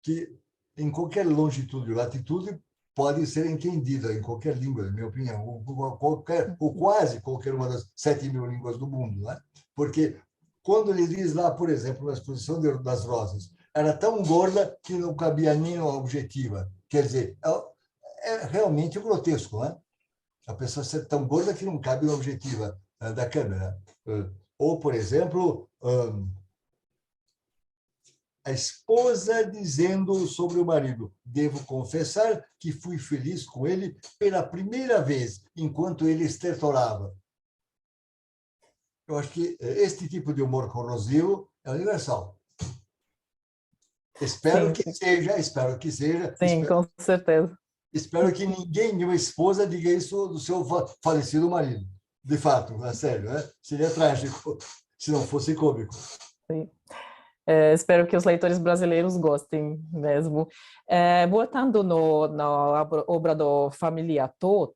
que em qualquer longitude e latitude pode ser entendida em qualquer língua, na minha opinião, ou quase qualquer uma das 7.000 línguas do mundo, né? Porque quando ele diz lá, por exemplo, na exposição das rosas, era tão gorda que não cabia nem na objetiva. Quer dizer, é realmente grotesco, né? A pessoa ser tão gorda que não cabe na objetiva da câmera. Ou, por exemplo, a esposa dizendo sobre o marido: devo confessar que fui feliz com ele pela primeira vez, enquanto ele estertorava. Eu acho que este tipo de humor corrosivo é universal. Espero que seja. Sim, com certeza. Espero que ninguém, nenhuma esposa, diga isso do seu falecido marido. De fato, é sério, né? Seria trágico se não fosse cômico. Sim. Espero que os leitores brasileiros gostem mesmo. Voltando na obra do Família Todt,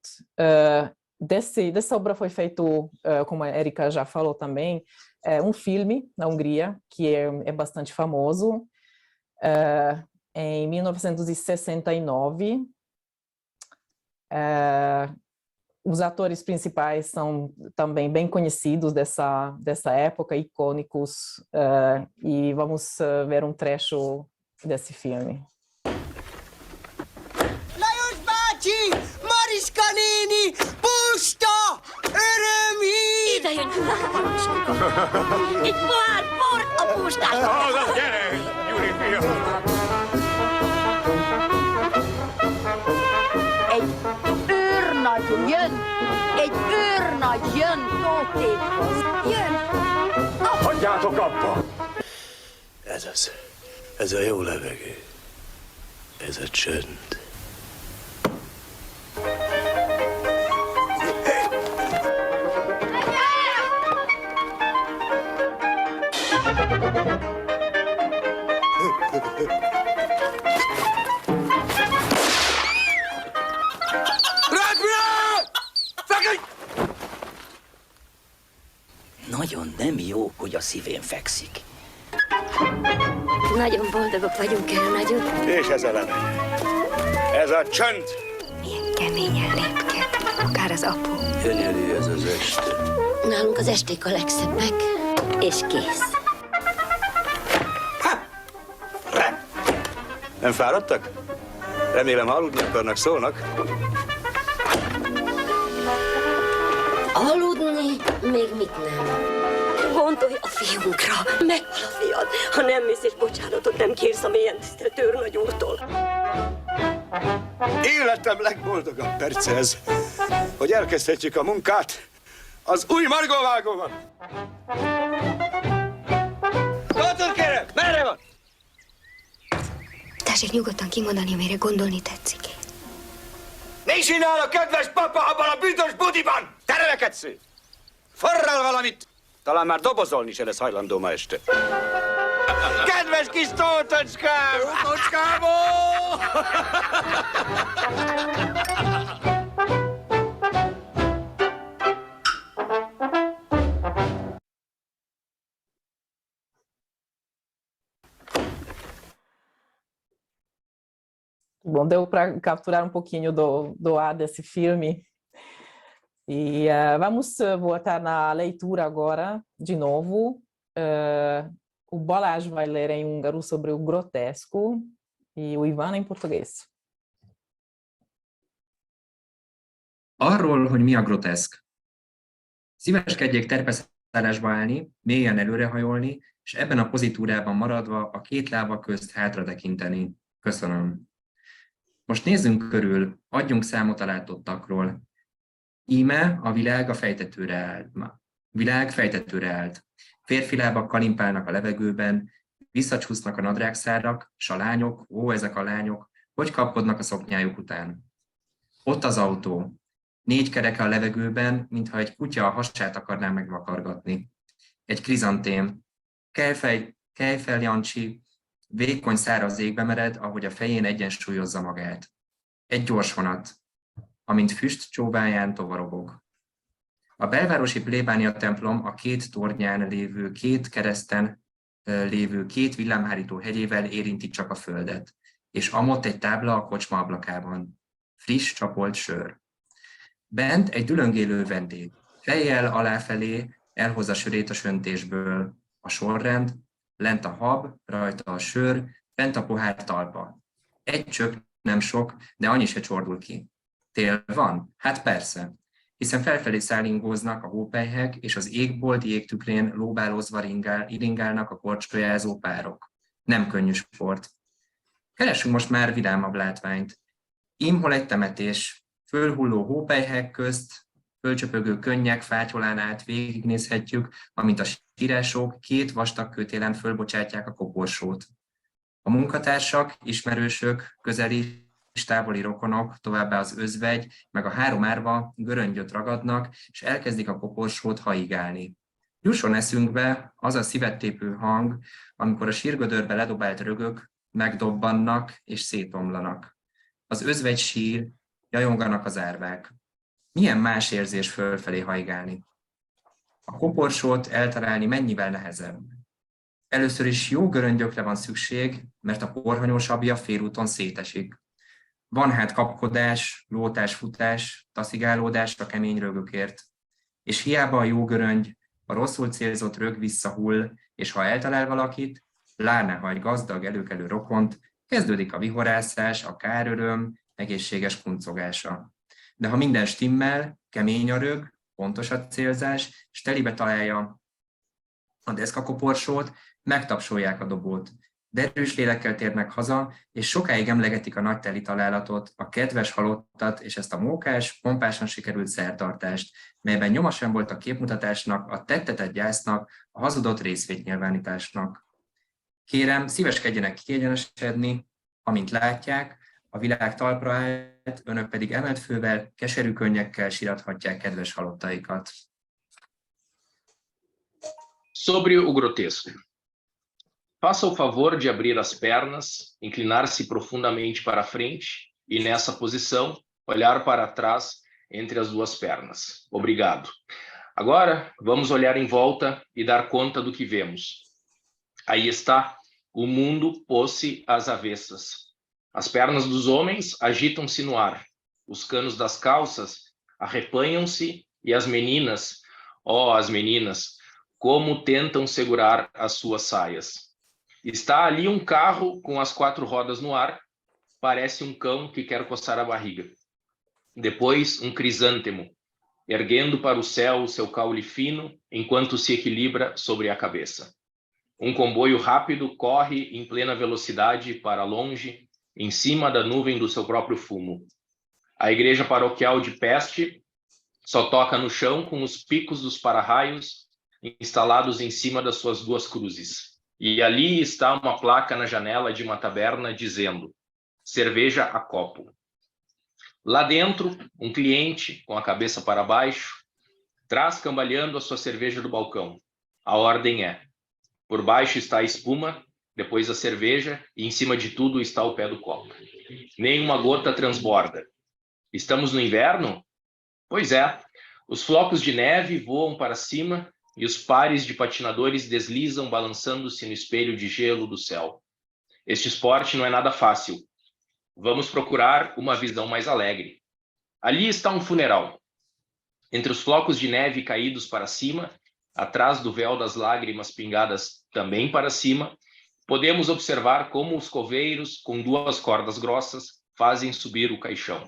dessa obra foi feito, como a Erika já falou também, um filme na Hungria, que é bastante famoso, em 1969. Os atores principais são também bem conhecidos dessa época, icônicos, e vamos ver um trecho desse filme. Lajos bácsi! Mariska néni! Pusta! Örömhír! Ide jön Gyulák parancsnoka! Egy pohár bort a postásnak! Oda, gyere! Gyuri fia! Egy őrnagy jön! Egy őrnagy jön Tótékhoz! Jön! Hagyjátok abba! Ez az. Ez a jó levegő. Ez a csönd. Nagyon nem jó, hogy a szívén fekszik. Nagyon boldogok vagyunk el, nagyon. És ez a levegő. Ez a csönd. Milyen keményen lépked, akár az apu. Gyönyörű ez az este. Nálunk az esték a legszebbek, és kész. Nem fáradtak? Remélem aludni akarnak, szólnak. Aludni? Még mit nem. Gondolj a fiunkra. Meghal a fiad, ha nem mész és bocsánatot nem kérsz a mélyen tisztelt őrnagy úrtól. Életem legboldogabb perce ez, hogy elkezdhetjük a munkát az új margóvágóban. Tótor kérem, merre van? Tessék nyugodtan kimondani, amire gondolni tetszik. Mi csinál a kedves papa abban a büdös budiban? Tervekedsz! Forral valamit! Talán már dobozolni se lesz hajlandó ma este. Kedves kis Tótocskám! Tótocskámó! Bom, deu para capturar um pouquinho do ar desse filme. E vamos voltar na leitura agora, de novo. O Balázs vai ler em húngaro sobre o grotesco e o Ivan em português. Arról, hogy mi a groteszk. Szíveskedjék terpeszállásba állni, mélyen előrehajolni, és ebben a pozitúrában maradva a két lába közt hátra tekinteni. Köszönöm. Most nézzünk körül, adjunk számot a látottakról. Íme a világ a fejtetőre állt. Világ fejtetőre állt. Férfi lábak kalimpálnak a levegőben, visszacsúsznak a nadrágszárak, s a lányok, ó, ezek a lányok, hogy kapkodnak a szoknyájuk után. Ott az autó. 4 kereke a levegőben, mintha egy kutya a hasát akarná megvakargatni. Egy krizantém. Kejfel Jancsi, vékony száraz égbe mered, ahogy a fején egyensúlyozza magát. Egy gyors vonat, amint füst csóváján tovarogok. A belvárosi plébánia templom a 2 tornyán lévő 2 kereszten lévő 2 villámhárító hegyével érinti csak a földet, és amott egy tábla a kocsma ablakában. Friss, csapolt sör. Bent egy dülöngélő vendég. Fejjel aláfelé elhozza sörét a söntésből. A sorrend, lent a hab, rajta a sör, bent a pohár talpa. Egy csöpp nem sok, de annyi se csordul ki. Tél van? Hát persze, hiszen felfelé szállingóznak a hópelyhek, és az égbolt jégtükrén lóbálózva iringálnak a korcsolyázó párok. Nem könnyű sport. Keresünk most már vidámabb látványt. Imhol egy temetés, fölhulló hópelyhek közt, fölcsöpögő könnyek fátyolán át végignézhetjük, amint a sírások 2 vastag kötélen fölbocsátják a koporsót. A munkatársak, ismerősök, közeli és távoli rokonok, továbbá az özvegy, meg a 3 árva göröngyöt ragadnak, és elkezdik a koporsót haigálni. Jusson eszünkbe az a szívettépő hang, amikor a sírgödörbe ledobált rögök megdobbannak és szétomlanak. Az özvegy sír, jajonganak az árvák. Milyen más érzés fölfelé hajgálni? A koporsót eltalálni mennyivel nehezebb? Először is jó göröngyökre van szükség, mert a porhanyós abja félúton szétesik. Van hát kapkodás, lótás, futás, taszigálódás a kemény rögökért. És hiába a jó göröngy, a rosszul célzott rög visszahull, és ha eltalál valakit, pláne ha egy gazdag, előkelő rokont, kezdődik a vihorászás, a káröröm, egészséges kuncogása. De ha minden stimmel, kemény a rög, pontos a célzás, és telibe találja a deszkakoporsót, megtapsolják a dobót. Derűs lélekkel térnek haza, és sokáig emlegetik a nagy teli találatot, a kedves halottat és ezt a mókás, pompásan sikerült szertartást, melyben nyoma sem volt a képmutatásnak, a tettetett gyásznak, a hazudott részvétnyilvánításnak. Kérem, szíveskedjenek kiegyenesedni, amint látják, a világ talpra állt, önök pedig emelt fővel, keserű könnyekkel sírathatják kedves halottaikat. Sobre o grotesco. Faça o favor de abrir as pernas, inclinar-se profundamente para frente e, nessa posição, olhar para trás entre as duas pernas. Obrigado. Agora, vamos olhar em volta e dar conta do que vemos. Aí está, o mundo pôs-se às avessas. As pernas dos homens agitam-se no ar. Os canos das calças arrepanham-se e as meninas, as meninas, como tentam segurar as suas saias. Está ali um carro com as 4 rodas no ar, parece um cão que quer coçar a barriga. Depois, um crisântemo, erguendo para o céu o seu caule fino, enquanto se equilibra sobre a cabeça. Um comboio rápido corre em plena velocidade para longe, em cima da nuvem do seu próprio fumo. A igreja paroquial de Peste só toca no chão com os picos dos para-raios instalados em cima das suas 2 cruzes. E ali está uma placa na janela de uma taberna dizendo: cerveja a copo. Lá dentro, um cliente, com a cabeça para baixo, traz cambaleando a sua cerveja do balcão. A ordem é: por baixo está a espuma, depois a cerveja e em cima de tudo está o pé do copo. Nenhuma gota transborda. Estamos no inverno? Pois é. Os flocos de neve voam para cima e os pares de patinadores deslizam balançando-se no espelho de gelo do céu. Este esporte não é nada fácil. Vamos procurar uma visão mais alegre. Ali está um funeral. Entre os flocos de neve caídos para cima, atrás do véu das lágrimas pingadas também para cima, podemos observar como os coveiros, com 2 cordas grossas, fazem subir o caixão.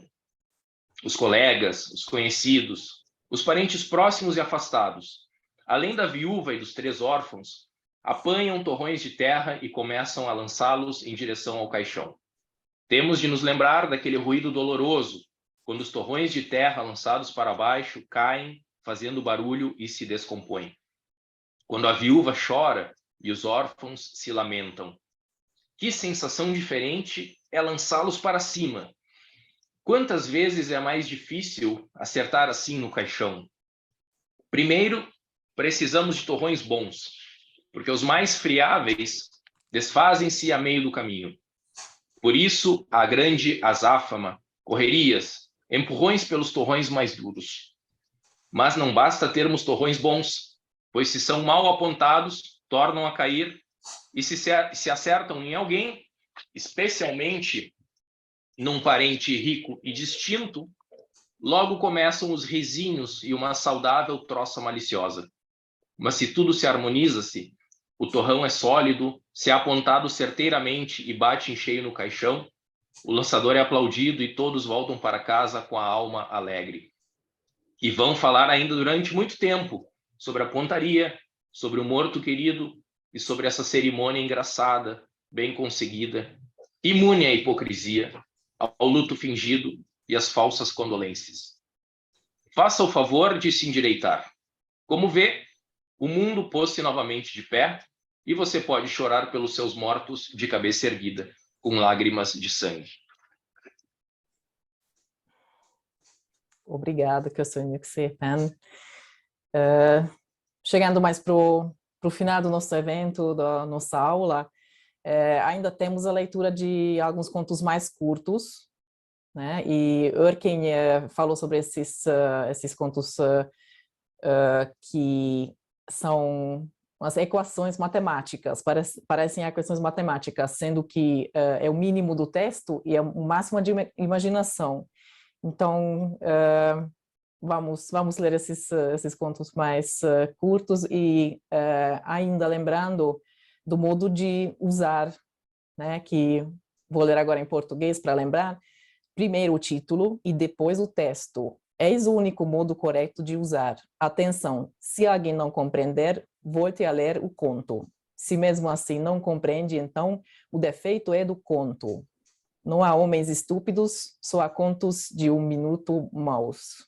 Os colegas, os conhecidos, os parentes próximos e afastados, além da viúva e dos 3 órfãos, apanham torrões de terra e começam a lançá-los em direção ao caixão. Temos de nos lembrar daquele ruído doloroso, quando os torrões de terra lançados para baixo caem, fazendo barulho e se descompõem. Quando a viúva chora e os órfãos se lamentam. Que sensação diferente é lançá-los para cima. Quantas vezes é mais difícil acertar assim no caixão? Primeiro, precisamos de torrões bons, porque os mais friáveis desfazem-se a meio do caminho. Por isso, a grande azáfama, correrias, empurrões pelos torrões mais duros. Mas não basta termos torrões bons, pois se são mal apontados, tornam a cair, e se acertam em alguém, especialmente num parente rico e distinto, logo começam os risinhos e uma saudável troça maliciosa. Mas se tudo se harmoniza-se, o torrão é sólido, se é apontado certeiramente e bate em cheio no caixão, o lançador é aplaudido e todos voltam para casa com a alma alegre. E vão falar ainda durante muito tempo sobre a pontaria, sobre o morto querido e sobre essa cerimônia engraçada, bem conseguida, imune à hipocrisia, ao luto fingido e às falsas condolências. Faça o favor de se endireitar. Como vê, o mundo pôs-se novamente de pé e você pode chorar pelos seus mortos de cabeça erguida, com lágrimas de sangue. Obrigada, köszönjük szépen. Chegando mais para o final do nosso evento, da nossa aula, ainda temos a leitura de alguns contos mais curtos, né? E Örkény falou sobre esses contos que são as equações matemáticas, parecem equações matemáticas, sendo que é o mínimo do texto e é o máximo de imaginação. Então, vamos ler esses contos mais curtos e ainda lembrando do modo de usar, né, que vou ler agora em português para lembrar, primeiro o título e depois o texto. Eis o único modo correto de usar. Atenção, se alguém não compreender, volte a ler o conto. Se mesmo assim não compreende, então o defeito é do conto. Não há homens estúpidos, só há contos de 1 minuto maus.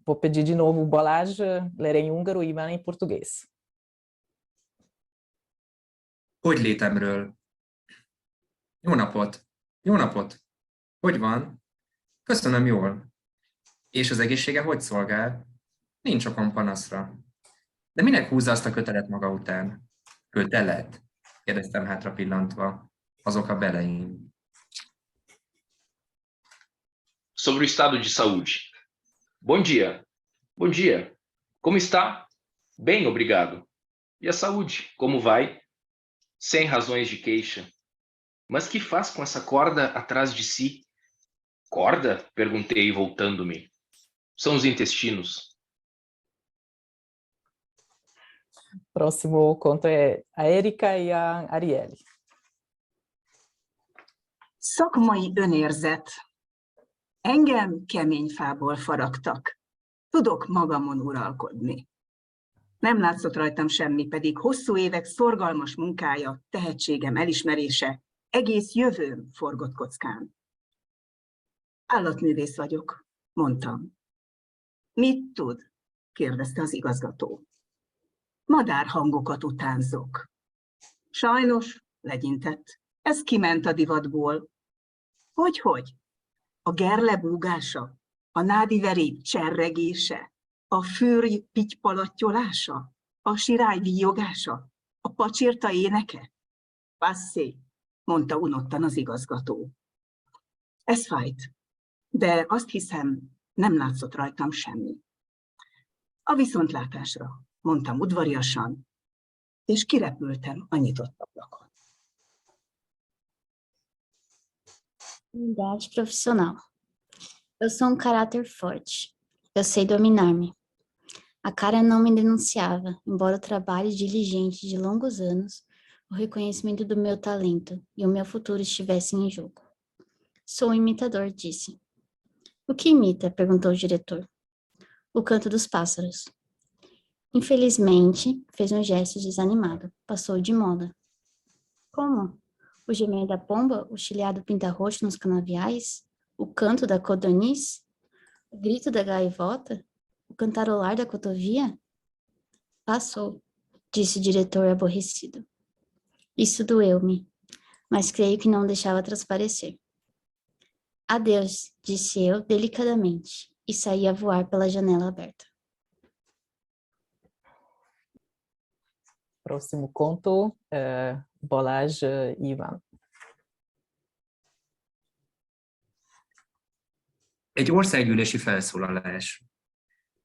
Vou pedir de novo o Balázs, ler em húngaro e Iván em português. Hogy létemről? Jó napot! Jó napot! Hogy van? Köszönöm jól. És az egészsége hogy szolgál? Nincs okom panaszra. De minek húzza azt a kötelet maga után? Kötelet? Kérdeztem hátra pillantva. Azok a beleim. Sobre o estado de saúde. Bom dia. Bom dia. Como está? Bem, obrigado. E a saúde, como vai? Sem razões de queixa. Mas que faz com essa corda atrás de si? Corda? Perguntei, voltando-me. São os intestinos. Próximo conto é a Erika e a Arielle. Szakmai önérzet. Engem kemény fából faragtak. Tudok magamon uralkodni. Nem látszott rajtam semmi, pedig hosszú évek szorgalmas munkája, tehetségem elismerése, egész jövőm forgott kockán. Állatművész vagyok, mondtam. Mit tud? Kérdezte az igazgató. Madárhangokat utánzok. Sajnos, legyintett, ez kiment a divatból. Hogy? A gerle búgása, a nádiveri cserregése, a fűrj pitypalatyolása, a sirály víjogása, a pacsirta éneke? Passé, mondta unottan az igazgató. Ez fájt, de azt hiszem, nem látszott rajtam semmi. A viszontlátásra, mondtam udvariasan, és kirepültem a nyitott ablakon. Unidade profissional. Eu sou caráter forte. Eu sei dominar-me. A cara não me denunciava, embora o trabalho diligente de longos anos, o reconhecimento do meu talento e o meu futuro estivessem em jogo. Sou um imitador, disse. O que imita? Perguntou o diretor. O canto dos pássaros. Infelizmente, fez um gesto desanimado. Passou de moda. Como? O gemer da pomba, o chileado pinta-roxo nos canaviais, o canto da codorniz, o grito da gaivota, o cantarolar da cotovia? Passou, disse o diretor aborrecido. Isso doeu-me, mas creio que não deixava transparecer. Adeus, disse eu delicadamente, e saí a voar pela janela aberta. Próximo conto, Balázs Iván. Egy országgyűlési felszólalás.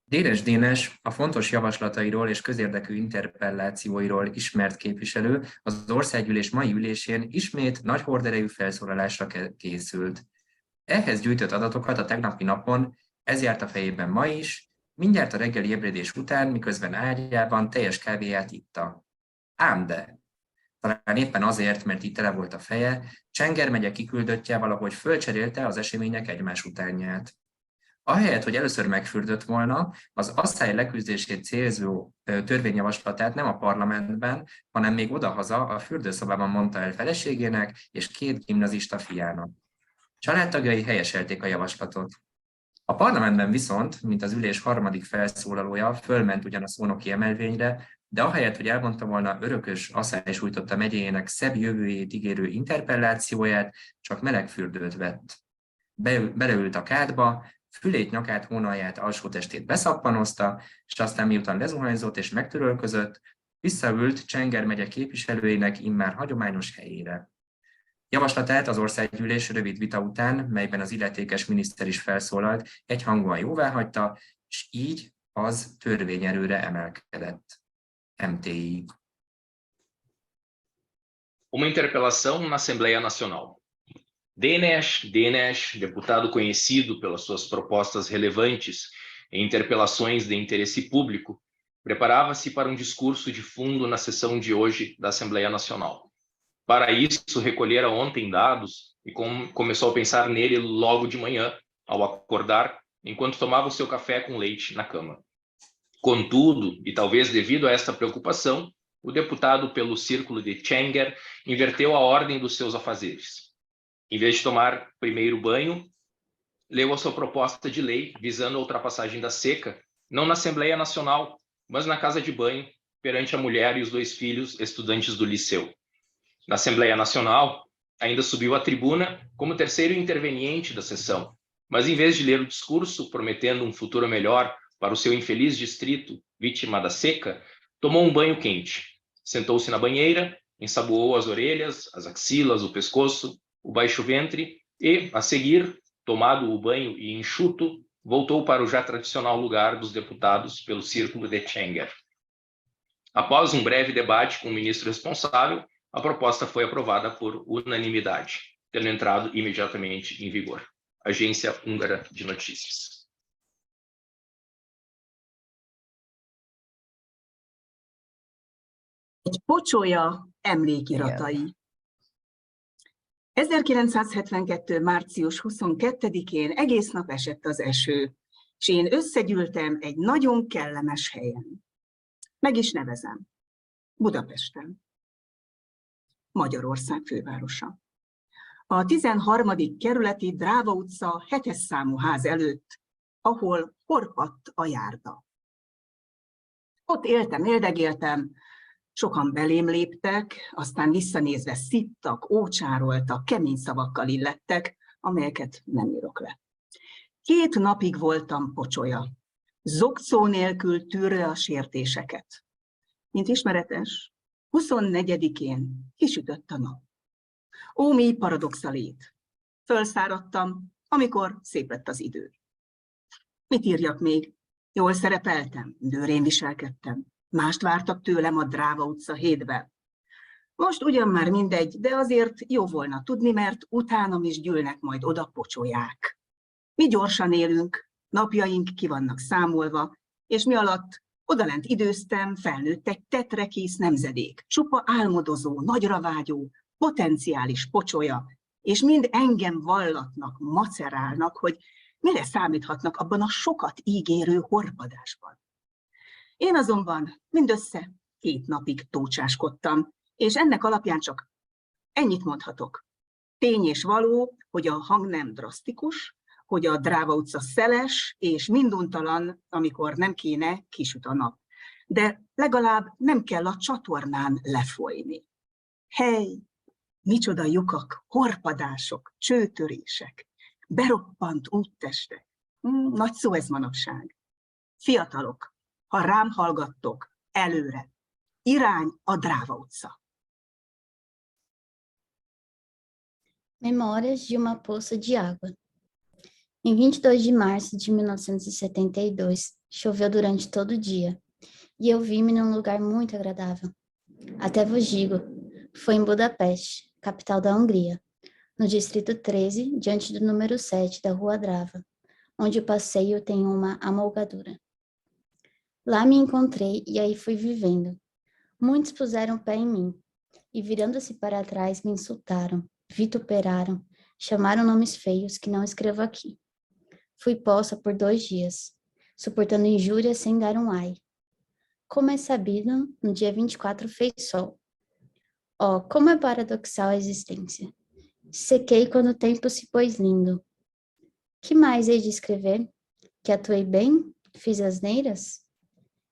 Dénes Dénes, a fontos javaslatairól és közérdekű interpellációiról ismert képviselő az országgyűlés mai ülésén ismét nagy horderejű felszólalásra készült. Ehhez gyűjtött adatokat a tegnapi napon, ez járt a fejében ma is, mindjárt a reggeli ébredés után, miközben ágyában teljes kávéját itta. Ám de, talán éppen azért, mert így tele volt a feje, Csenger megye kiküldöttje valahogy fölcserélte az események egymás utánját. Ahelyett, hogy először megfürdött volna, az asszály leküzdését célzó törvényjavaslatát nem a parlamentben, hanem még odahaza a fürdőszobában mondta el feleségének és 2 gimnazista fiának. Családtagjai helyeselték a javaslatot. A parlamentben viszont, mint az ülés harmadik felszólalója, fölment ugyan a szónoki emelvényre, de ahelyett, hogy elmondta volna örökös asszály sújtotta megyéjének szebb jövőjét ígérő interpellációját, csak meleg fürdőt vett. Beleült a kádba, fülét, nyakát, hónalját, alsótestét beszappanozta, és aztán miután lezuhanyzott és megtörölközött, visszaült Csenger megye képviselőjének immár hagyományos helyére. Javaslatát az országgyűlés rövid vita után, melyben az illetékes miniszter is felszólalt, egyhangúan jóváhagyta, és így az törvényerőre emelkedett. MTI. Uma interpelação na Assembleia Nacional. Dénes, deputado conhecido pelas suas propostas relevantes em interpelações de interesse público, preparava-se para um discurso de fundo na sessão de hoje da Assembleia Nacional. Para isso, recolhera ontem dados e começou a pensar nele logo de manhã, ao acordar, enquanto tomava o seu café com leite na cama. Contudo, e talvez devido a esta preocupação, o deputado pelo círculo de Chenger inverteu a ordem dos seus afazeres. Em vez de tomar primeiro banho, leu a sua proposta de lei visando a ultrapassagem da seca, não na Assembleia Nacional, mas na casa de banho, perante a mulher e os 2 filhos estudantes do liceu. Na Assembleia Nacional, ainda subiu à tribuna como terceiro interveniente da sessão, mas em vez de ler o discurso prometendo um futuro melhor para o seu infeliz distrito, vítima da seca, tomou um banho quente, sentou-se na banheira, ensaboou as orelhas, as axilas, o pescoço, o baixo ventre e, a seguir, tomado o banho e enxuto, voltou para o já tradicional lugar dos deputados pelo círculo de Chenger. Após um breve debate com o ministro responsável, a proposta foi aprovada por unanimidade, tendo entrado imediatamente em vigor. Agência Húngara de Notícias. Egy pocsolya emlékiratai. 1972. március 22-én egész nap esett az eső, és én összegyűltem egy nagyon kellemes helyen. Meg is nevezem. Budapesten. Magyarország fővárosa. A 13. kerületi Dráva utca 7-es számú ház előtt, ahol horpadt a járda. Ott éltem, éldegéltem, sokan belém léptek, aztán visszanézve szittak, ócsároltak, kemény szavakkal illettek, amelyeket nem írok le. 2 napig voltam pocsolya, zokcó nélkül tűrve a sértéseket. Mint ismeretes, 24-én kisütött a nap. Ó, mi paradox a lét! Fölszáradtam, amikor szép lett az idő. Mit írjak még? Jól szerepeltem, bőrén viselkedtem. Mást vártak tőlem a Dráva utca 7-ben. Most ugyan már mindegy, de azért jó volna tudni, mert utánam is gyűlnek majd oda pocsolyák. Mi gyorsan élünk, napjaink ki vannak számolva, és mi alatt odalent időztem, felnőtt egy tetrekész nemzedék, csupa álmodozó, nagyra vágyó, potenciális pocsolya, és mind engem vallatnak, macerálnak, hogy mire számíthatnak abban a sokat ígérő horpadásban. Én azonban mindössze 2 napig tócsáskodtam, és ennek alapján csak ennyit mondhatok. Tény és való, hogy a hang nem drasztikus, hogy a Dráva utca szeles, és minduntalan, amikor nem kéne, kisüt a nap. De legalább nem kell a csatornán lefolyni. Hely, micsoda lyukak, horpadások, csőtörések, beroppant úttestek. Nagy szó ez manapság. Fiatalok, ha rám hallgattok, előre, irány a Dráva utca. Memórias de uma poça de água. Em 22 de março de 1972, choveu durante todo o dia, e eu vi-me num lugar muito agradável. Até vos digo, foi em Budapeste, capital da Hungria, no distrito 13, diante do número 7 da Rua Drava, onde o passeio tem uma amolgadura. Lá me encontrei e aí fui vivendo. Muitos puseram pé em mim, e virando-se para trás me insultaram, vituperaram, chamaram nomes feios que não escrevo aqui. Fui posta por 2 dias, suportando injúrias sem dar um ai. Como é sabido, no dia 24 fez sol. Oh, como é paradoxal a existência. Sequei quando o tempo se pôs lindo. Que mais hei de escrever? Que atuei bem? Fiz asneiras?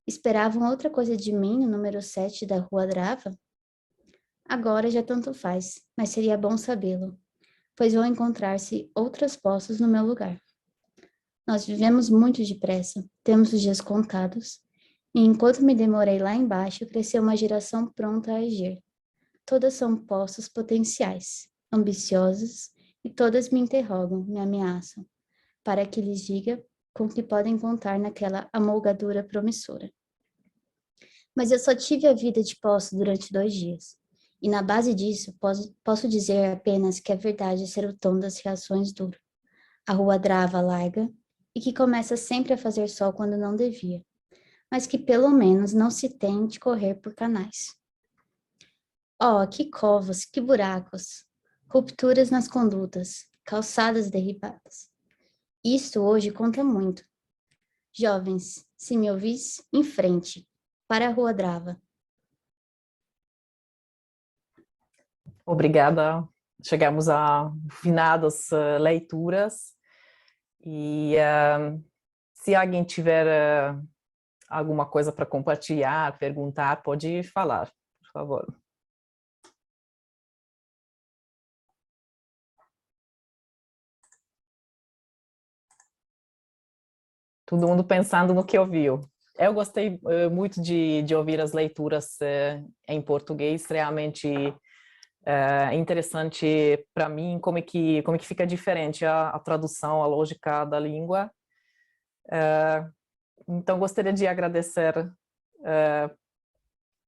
Esperavam outra coisa de mim no número 7 da Rua Drava? Agora já tanto faz, mas seria bom sabê-lo, pois vão encontrar-se outras postas no meu lugar. Nós vivemos muito depressa, temos os dias contados, e enquanto me demorei lá embaixo, cresceu uma geração pronta a agir. Todas são postos potenciais, ambiciosas, e todas me interrogam, me ameaçam, para que lhes diga com que podem contar naquela amolgadura promissora. Mas eu só tive a vida de posse durante 2 dias, e na base disso posso dizer apenas que a verdade é ser o tom das reações duro. A rua Drava larga, e que começa sempre a fazer sol quando não devia, mas que pelo menos não se tem de correr por canais. Oh, que covas, que buracos, rupturas nas condutas, calçadas derribadas. Isto hoje conta muito. Jovens, se me ouvis, em frente, para a Rua Drava. Obrigada. Chegamos ao final das leituras. E se alguém tiver alguma coisa para compartilhar, perguntar, pode falar, por favor. Todo mundo pensando no que ouviu. Eu gostei muito de ouvir as leituras em português, realmente interessante para mim como é que fica diferente a tradução, a lógica da língua. Então, gostaria de agradecer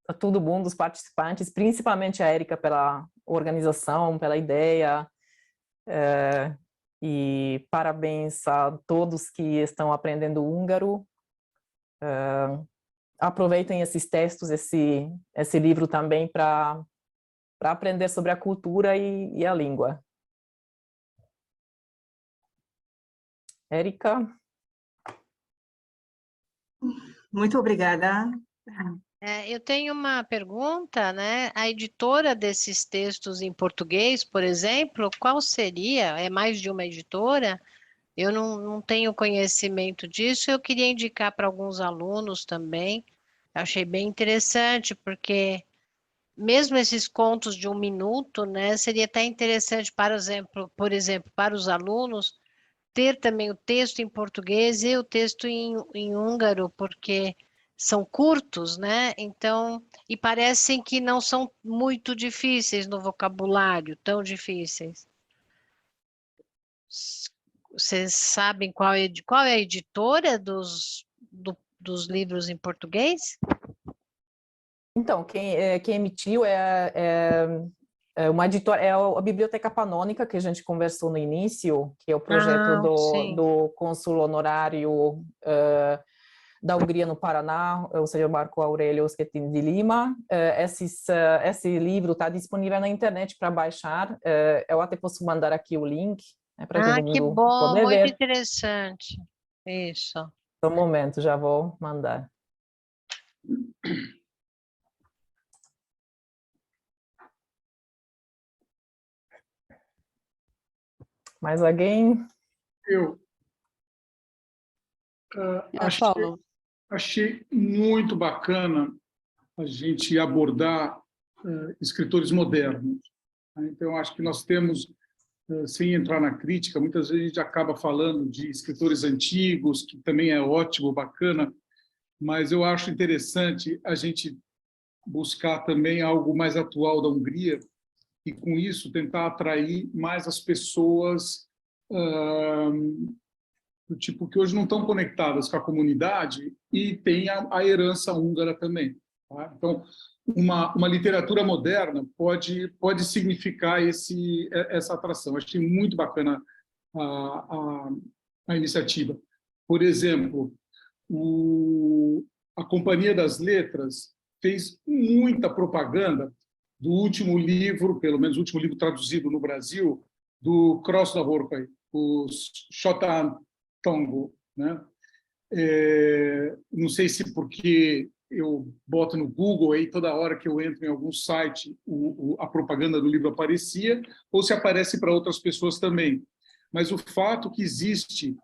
a todo mundo, os participantes, principalmente a Érica pela organização, pela ideia, e parabéns a todos que estão aprendendo húngaro. Aproveitem esses textos, esse livro também para aprender sobre a cultura e a língua. Érica? Muito obrigada. Eu tenho uma pergunta, né? A editora desses textos em português, por exemplo, qual seria? É mais de uma editora? Eu não tenho conhecimento disso, eu queria indicar para alguns alunos também. Achei bem interessante, porque mesmo esses contos de 1 minuto, né, seria até interessante, por exemplo, para os alunos, ter também o texto em português e o texto em húngaro, porque são curtos, né? Então, e parecem que não são muito difíceis no vocabulário, tão difíceis. Vocês sabem qual é a editora dos livros em português? Então, quem emitiu é uma editora, é a Biblioteca Panônica, que a gente conversou no início, que é o projeto do cônsul honorário da Hungria no Paraná, ou seja, o Marco Aurélio Schettini de Lima. Esse livro está disponível na internet para baixar. Eu até posso mandar aqui o link, né, para todo mundo que bom, poder muito ver. interessante. Isso. Só um momento, já vou mandar. Mais alguém? Eu achei muito bacana a gente abordar escritores modernos. Então, acho que nós temos, sem entrar na crítica, muitas vezes a gente acaba falando de escritores antigos, que também é ótimo, bacana, mas eu acho interessante a gente buscar também algo mais atual da Hungria, e com isso tentar atrair mais as pessoas do tipo que hoje não estão conectadas com a comunidade e tem a herança húngara também. Tá? Então, uma literatura moderna pode significar essa atração. Achei muito bacana a iniciativa. Por exemplo, a Companhia das Letras fez muita propaganda do último livro, pelo menos o último livro traduzido no Brasil, do Krasznahorkai, o Shotan Tongo, né? Não sei se porque eu boto no Google, aí toda hora que eu entro em algum site a propaganda do livro aparecia, ou se aparece para outras pessoas também. Mas o fato que existem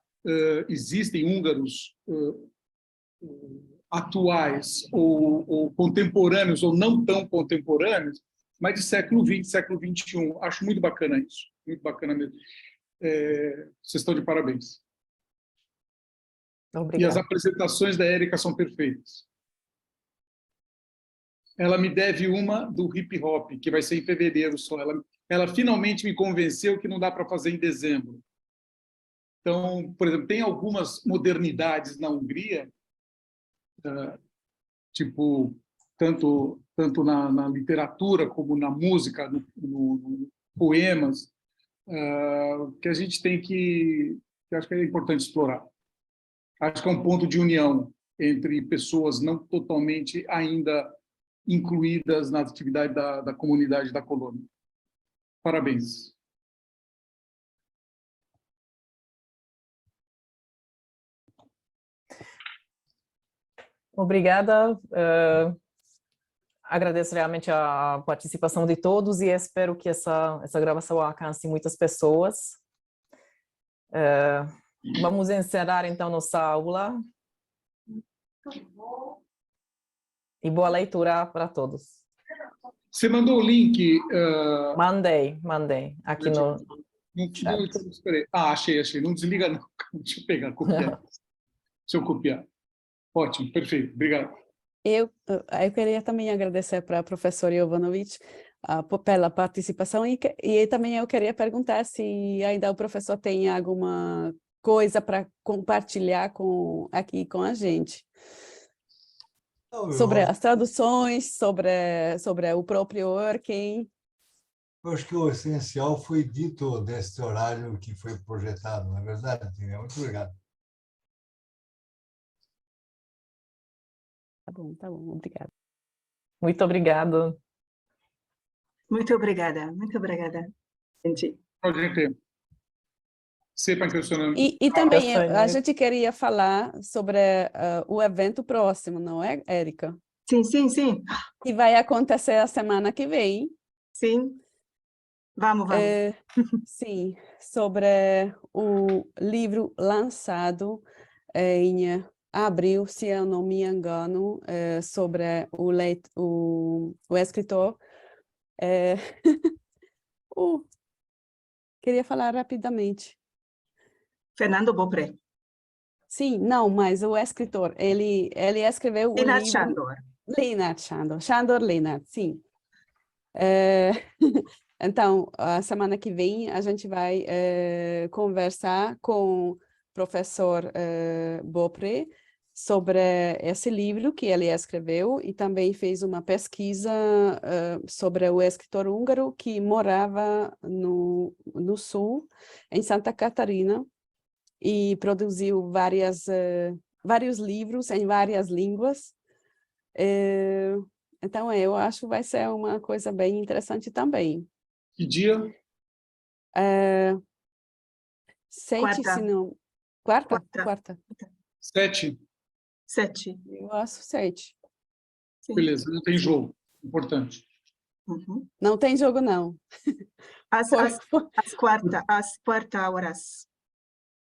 húngaros atuais ou contemporâneos ou não tão contemporâneos, mas de século XX, século XXI. Acho muito bacana isso, muito bacana mesmo. Vocês estão de parabéns. Obrigada. E as apresentações da Érica são perfeitas. ela me deve uma do hip hop, que vai ser em fevereiro só. Ela finalmente me convenceu que não dá para fazer em dezembro. Então, por exemplo, tem algumas modernidades na Hungria, tipo, tanto na literatura como na música, no poemas, que a gente tem que acho que é importante explorar. Acho que é um ponto de união entre pessoas não totalmente ainda incluídas na atividade da comunidade da colônia. Parabéns. Obrigada. Agradeço realmente a participação de todos e espero que essa gravação alcance muitas pessoas. Vamos encerrar então nossa aula. E boa leitura para todos. Você mandou o link? Mandei. Aqui no... Espera aí. Achei. Não desliga não. Deixa eu pegar, copiar. Deixa eu copiar. Ótimo, perfeito. Obrigado. Eu queria também agradecer para a professora Jovanovic pela participação e também eu queria perguntar se ainda o professor tem alguma coisa para compartilhar aqui com a gente. Sobre as traduções, sobre o próprio working. Eu acho que o essencial foi dito nesse horário que foi projetado, não é verdade, Tina? Muito obrigado. Tá bom, obrigada. Muito obrigado. Muito obrigada, gente. E também a gente queria falar sobre o evento próximo, não é, Érica? Sim. Que vai acontecer a semana que vem. Sim. Vamos. Sim, sobre o livro lançado em abril, se eu não me engano, sobre o escritor. Queria falar rapidamente. Fernando Bopré. Sim, não, mas o escritor, ele escreveu o livro... Sándor Linnárd, sim. Então, a semana que vem a gente vai conversar com o professor Bopré sobre esse livro que ele escreveu e também fez uma pesquisa sobre o escritor húngaro que morava no sul, em Santa Catarina, e produziu vários livros em várias línguas. Então, eu acho que vai ser uma coisa bem interessante também. Que dia? 7, se não... Quarta? 7. Eu acho 7. Sim. Beleza, não tem jogo. Importante. Uhum. Não tem jogo, não. Às 4 horas.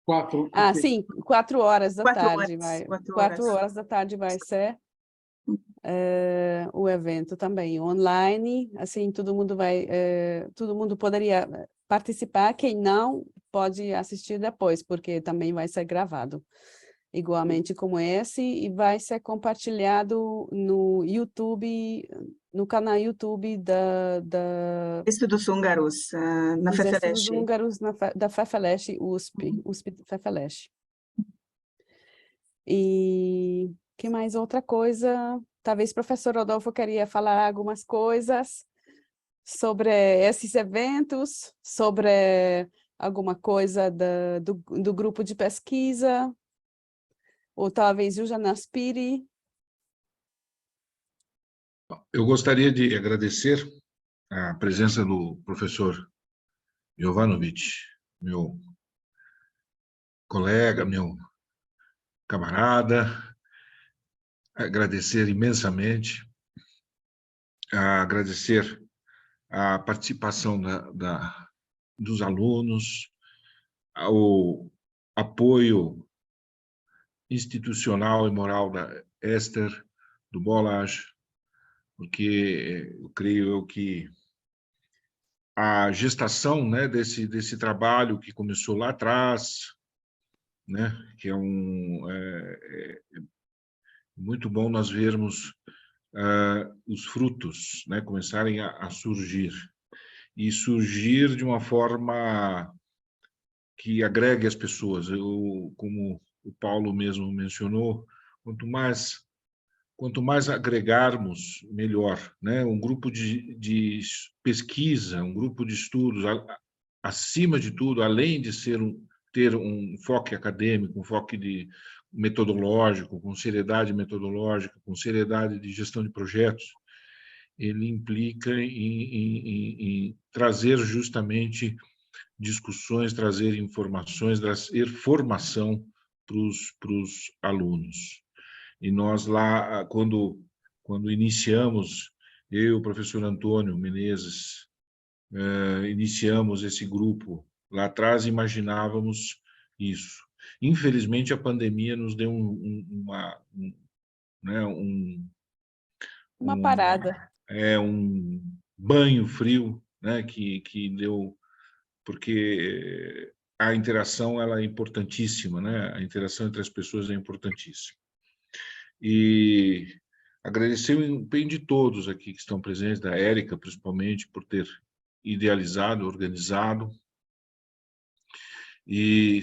4. Sim, 4 horas da tarde. 4 horas da tarde vai ser o evento também, online. Assim, todo mundo poderia participar. Quem não, pode assistir depois, porque também vai ser gravado. Igualmente como esse, e vai ser compartilhado no YouTube, no canal YouTube da Estudos Húngaros, na FEFELESH. Estudos Húngaros da FEFELESH, USP FEFELESH. E que mais outra coisa? Talvez o professor Rodolfo queria falar algumas coisas sobre esses eventos, sobre alguma coisa do grupo de pesquisa, ou talvez o Janaspiri. Eu gostaria de agradecer a presença do professor Jovanovic, meu colega, meu camarada, agradecer imensamente, agradecer a participação dos alunos, o apoio institucional e moral da Esther, do Balázs, porque eu creio que a gestação, né, desse trabalho que começou lá atrás, né, que é muito bom nós vermos os frutos, né, começarem a surgir. E surgir de uma forma que agregue as pessoas. Como o Paulo mesmo mencionou, quanto mais agregarmos, melhor, né? Um grupo de pesquisa, um grupo de estudos, acima de tudo, além de ter um foco acadêmico, um foco metodológico, com seriedade metodológica, com seriedade de gestão de projetos, ele implica em trazer justamente discussões, trazer informações, trazer formação para os alunos. E nós lá, quando iniciamos, eu e o professor Antônio Menezes, iniciamos esse grupo lá atrás, imaginávamos isso. Infelizmente, a pandemia nos deu uma parada. Um banho frio, né, que deu, porque a interação ela é importantíssima, né? A interação entre as pessoas é importantíssima. E agradecer o empenho de todos aqui que estão presentes, da Érica, principalmente, por ter idealizado, organizado. E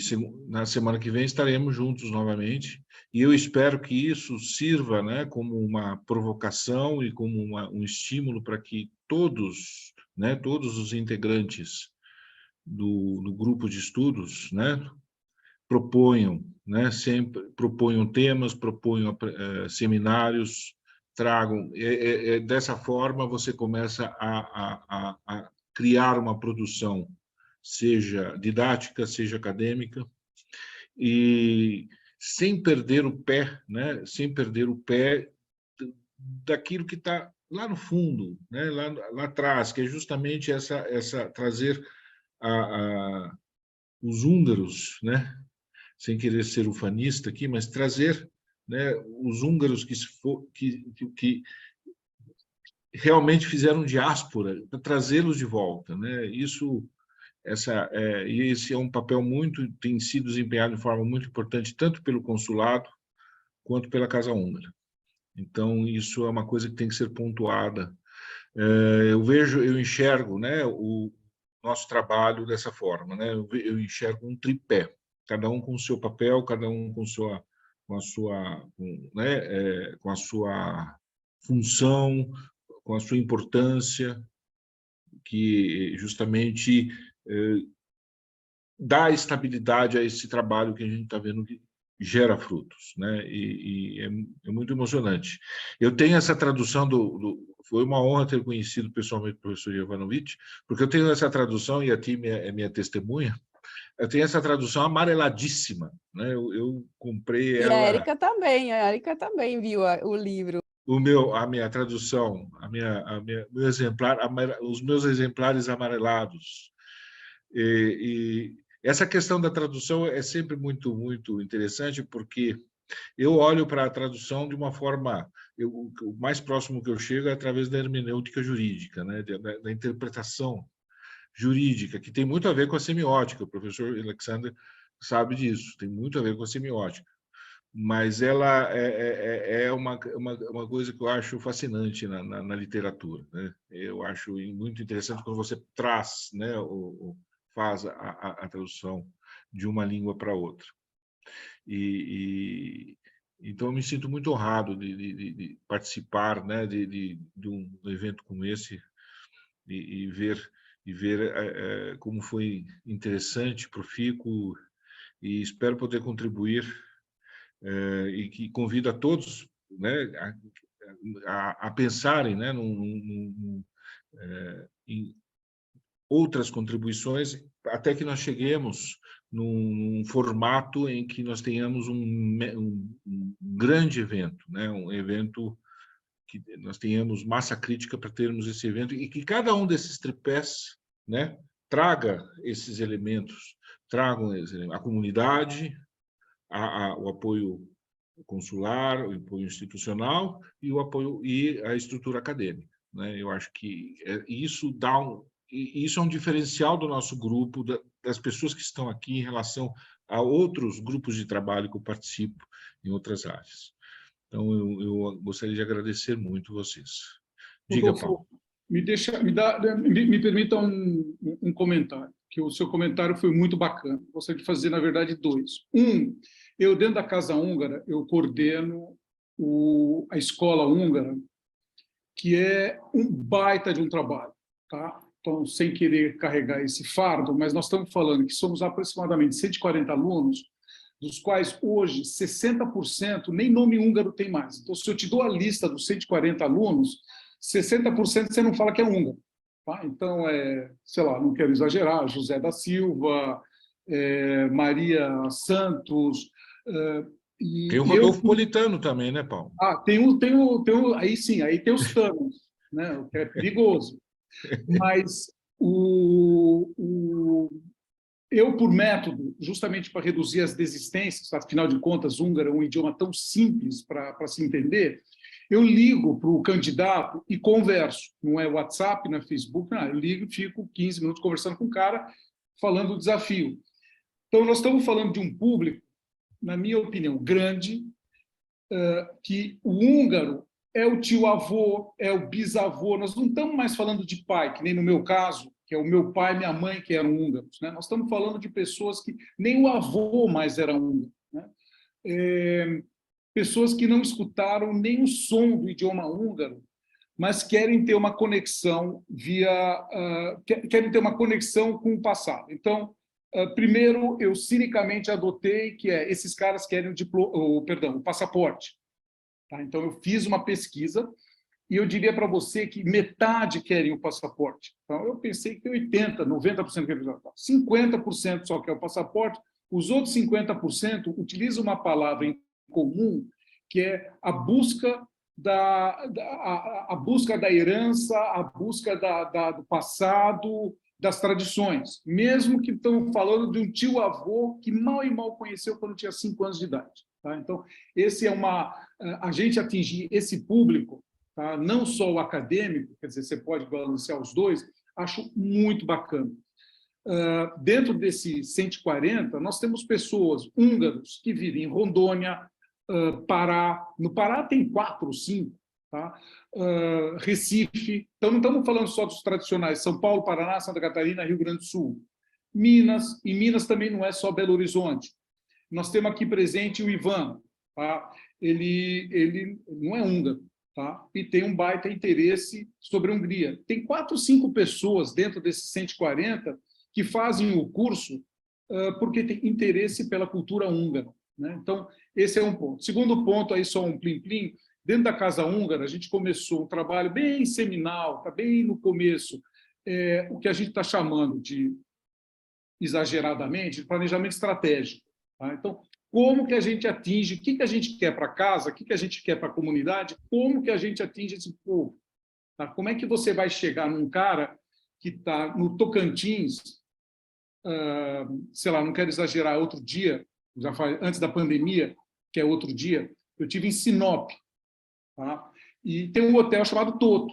na semana que vem estaremos juntos novamente. E eu espero que isso sirva, né, como uma provocação e como um estímulo para que todos, né, todos os integrantes do grupo de estudos, né, proponham, né, sempre proponham temas, proponham seminários, tragam. Dessa forma, você começa a criar uma produção, seja didática, seja acadêmica, e sem perder o pé, né, sem perder o pé daquilo que está lá no fundo, né, lá atrás, que é justamente trazer os húngaros, né, sem querer ser ufanista aqui, mas trazer, né, os húngaros que realmente fizeram diáspora, para trazê-los de volta, né? Esse é um papel tem sido desempenhado de forma muito importante, tanto pelo consulado quanto pela Casa Húngara. Então, isso é uma coisa que tem que ser pontuada. Eu enxergo, né, o nosso trabalho dessa forma, né? Eu enxergo um tripé, cada um com o seu papel, cada um com a sua função, com a sua importância, que justamente dá estabilidade a esse trabalho que a gente está vendo que gera frutos, né? E é muito emocionante. Eu tenho essa tradução foi uma honra ter conhecido pessoalmente o professor Jovanovic, porque eu tenho essa tradução, e a Tim é minha testemunha, eu tenho essa tradução amareladíssima, né? Eu comprei ela... E a Érica também viu o livro. A minha tradução, meu exemplar, os meus exemplares amarelados. E essa questão da tradução é sempre muito, muito interessante, porque eu olho para a tradução de uma forma... o mais próximo que eu chego é através da hermenêutica jurídica, né? Da interpretação jurídica, que tem muito a ver com a semiótica. O professor Alexander sabe disso, tem muito a ver com a semiótica. Mas ela é uma coisa que eu acho fascinante na literatura, né? Eu acho muito interessante quando você traz, né, faz a tradução de uma língua para outra. Então, eu me sinto muito honrado de participar, né, de um evento como esse e ver como foi interessante, profícuo, e espero poder contribuir, e que convido a todos, né, a pensarem, né, em outras contribuições, até que nós cheguemos num formato em que nós tenhamos um grande evento, né, um evento que nós tenhamos massa crítica para termos esse evento, e que cada um desses tripés, né, traga esses elementos, tragam a comunidade, o apoio consular, o apoio institucional e o apoio e a estrutura acadêmica, né? Eu acho que isso é um diferencial do nosso grupo, das pessoas que estão aqui em relação a outros grupos de trabalho que eu participo em outras áreas. Então, eu gostaria de agradecer muito vocês. Diga, Paulo. Me permita um comentário, que o seu comentário foi muito bacana. Gostaria de fazer, na verdade, dois. Eu, dentro da Casa Húngara, eu coordeno a escola húngara, que é um baita de um trabalho, tá? Então, sem querer carregar esse fardo, mas nós estamos falando que somos aproximadamente 140 alunos, dos quais hoje 60% nem nome húngaro tem mais. Então, se eu te dou a lista dos 140 alunos, 60% você não fala que é húngaro. Tá? Então, sei lá, não quero exagerar, José da Silva, Maria Santos... tem o Rodolfo Politano também, né, Paulo? Aí sim, aí tem os Thanos, né, o que é perigoso. Mas eu, por método, justamente para reduzir as desistências, afinal de contas, húngaro é um idioma tão simples para se entender, eu ligo para o candidato e converso. Não é WhatsApp, não é Facebook, não. Eu ligo e fico 15 minutos conversando com o cara, falando do desafio. Então, nós estamos falando de um público, na minha opinião, grande, que o húngaro é o tio-avô, é o bisavô. Nós não estamos mais falando de pai, que nem no meu caso, que é o meu pai e minha mãe que eram húngaros, né? Nós estamos falando de pessoas que nem o avô mais era húngaro, né? Pessoas que não escutaram nem o som do idioma húngaro, mas querem ter uma conexão querem ter uma conexão com o passado. Então, primeiro, eu cinicamente adotei que esses caras querem o passaporte. Tá? Então, eu fiz uma pesquisa e eu diria para você que metade querem o passaporte. Então, eu pensei que 80%, 90% querem o passaporte. 50% só quer o passaporte, os outros 50% utilizam uma palavra em comum, que é a busca a busca da herança, a busca do passado, das tradições, mesmo que estão falando de um tio-avô que mal e mal conheceu quando tinha 5 anos de idade. Tá? Então, a gente atingir esse público, tá? Não só o acadêmico, quer dizer, você pode balancear os dois, acho muito bacana. Dentro desses 140, nós temos pessoas húngaros que vivem em Rondônia, Pará. No Pará tem 4 ou 5, tá? Recife. Então, não estamos falando só dos tradicionais, São Paulo, Paraná, Santa Catarina, Rio Grande do Sul. Minas, e Minas também não é só Belo Horizonte. Nós temos aqui presente o Ivan, tá? Ele não é húngaro, tá? E tem um baita interesse sobre a Hungria. Tem 4 ou 5 pessoas dentro desses 140 que fazem o curso porque tem interesse pela cultura húngara, né? Então, esse é um ponto. Segundo ponto, aí só um plim-plim, dentro da Casa Húngara, a gente começou um trabalho bem seminal, está bem no começo, o que a gente está chamando de, exageradamente, de planejamento estratégico. Tá? Então, como que a gente atinge, o que a gente quer para casa, o que a gente quer para a comunidade, como que a gente atinge esse povo. Tá? Como é que você vai chegar num cara que está no Tocantins, sei lá, não quero exagerar, outro dia, já faz, antes da pandemia, que é outro dia, eu tive em Sinop, tá? E tem um hotel chamado Toto,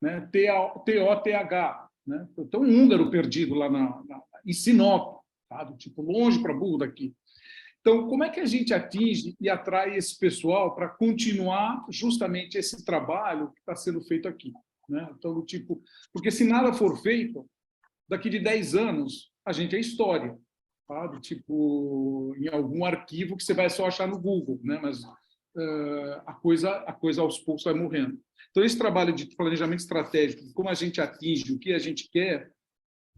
né? T-O-T-H, né? Tem um húngaro perdido lá em Sinop, tá? Tipo, longe para burro daqui. Então, como é que a gente atinge e atrai esse pessoal para continuar justamente esse trabalho que está sendo feito aqui, né? Então, tipo, porque se nada for feito, daqui de 10 anos, a gente é história, tá? Tipo, em algum arquivo que você vai só achar no Google, né? Mas a coisa aos poucos vai morrendo. Então, esse trabalho de planejamento estratégico, como a gente atinge o que a gente quer,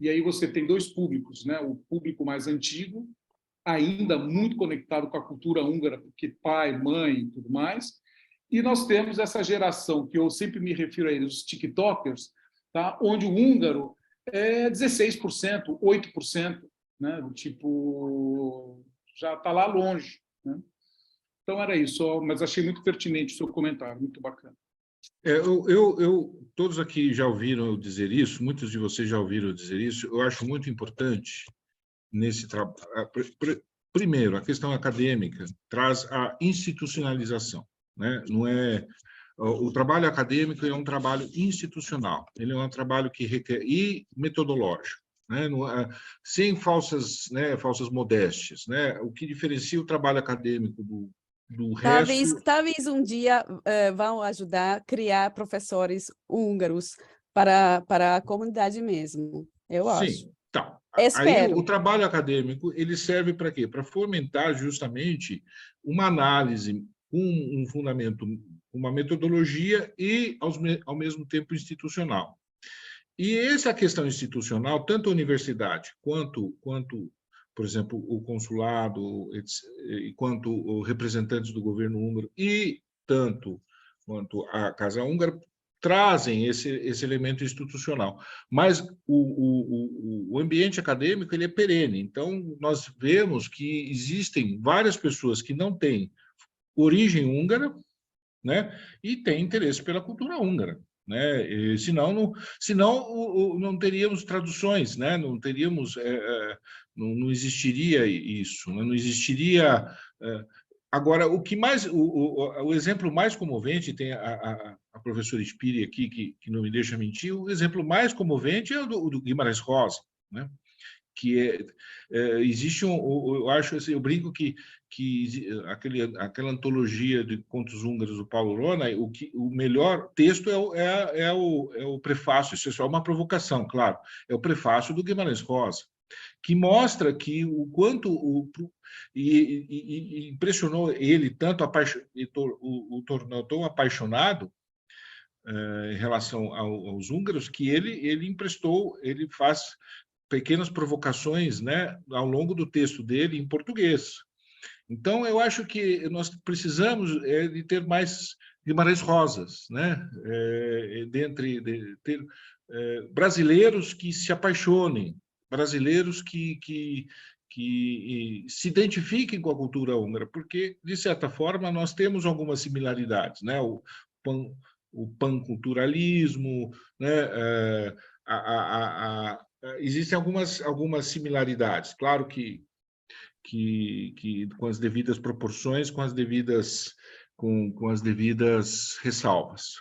e aí você tem 2 públicos, né? O público mais antigo, ainda muito conectado com a cultura húngara, porque pai, mãe e tudo mais, e nós temos essa geração, que eu sempre me refiro a eles, os tiktokers, tá? Onde o húngaro é 16%, 8%, né? Tipo, já está lá longe, né? Então, era isso, mas achei muito pertinente o seu comentário, muito bacana. Todos aqui já ouviram eu dizer isso, muitos de vocês já ouviram eu dizer isso, eu acho muito importante nesse trabalho. Primeiro, a questão acadêmica traz a institucionalização, né? Não é... O trabalho acadêmico é um trabalho institucional, ele é um trabalho que requer... e metodológico, né? Sem falsas modéstias, né? O que diferencia o trabalho acadêmico do resto... Talvez um dia vão ajudar a criar professores húngaros para a comunidade mesmo, eu acho. Sim, tá. Espero. Aí o trabalho acadêmico, ele serve para quê? Para fomentar justamente uma análise, um fundamento, uma metodologia e, ao mesmo tempo, institucional. E essa questão institucional, tanto a universidade quanto por exemplo, o consulado, quanto os representantes do governo húngaro e tanto quanto a Casa Húngara, trazem esse elemento institucional. Mas o ambiente acadêmico ele é perene. Então, nós vemos que existem várias pessoas que não têm origem húngara, né, e têm interesse pela cultura húngara. Né? E, senão não teríamos traduções, né? Não teríamos, não existiria isso, não existiria. Agora, o que mais, o exemplo mais comovente, tem a professora Spiri aqui que não me deixa mentir, o exemplo mais comovente é o do Guimarães Rosa, né? Que existe eu acho assim, eu brinco que aquela antologia de contos húngaros do Paulo Lona, o melhor texto é o prefácio. Isso é só uma provocação, claro, é o prefácio do Guimarães Rosa, que mostra que o quanto e impressionou ele tanto, o tornou tão apaixonado em relação aos húngaros, que ele faz pequenas provocações, né, ao longo do texto dele em português. Então, eu acho que nós precisamos de ter mais Guimarães Rosas, né, ter brasileiros que se apaixonem, brasileiros que se identifiquem com a cultura húngara, porque, de certa forma, nós temos algumas similaridades, né, o panculturalismo, né, existem algumas similaridades, claro que com as devidas proporções, com as devidas ressalvas.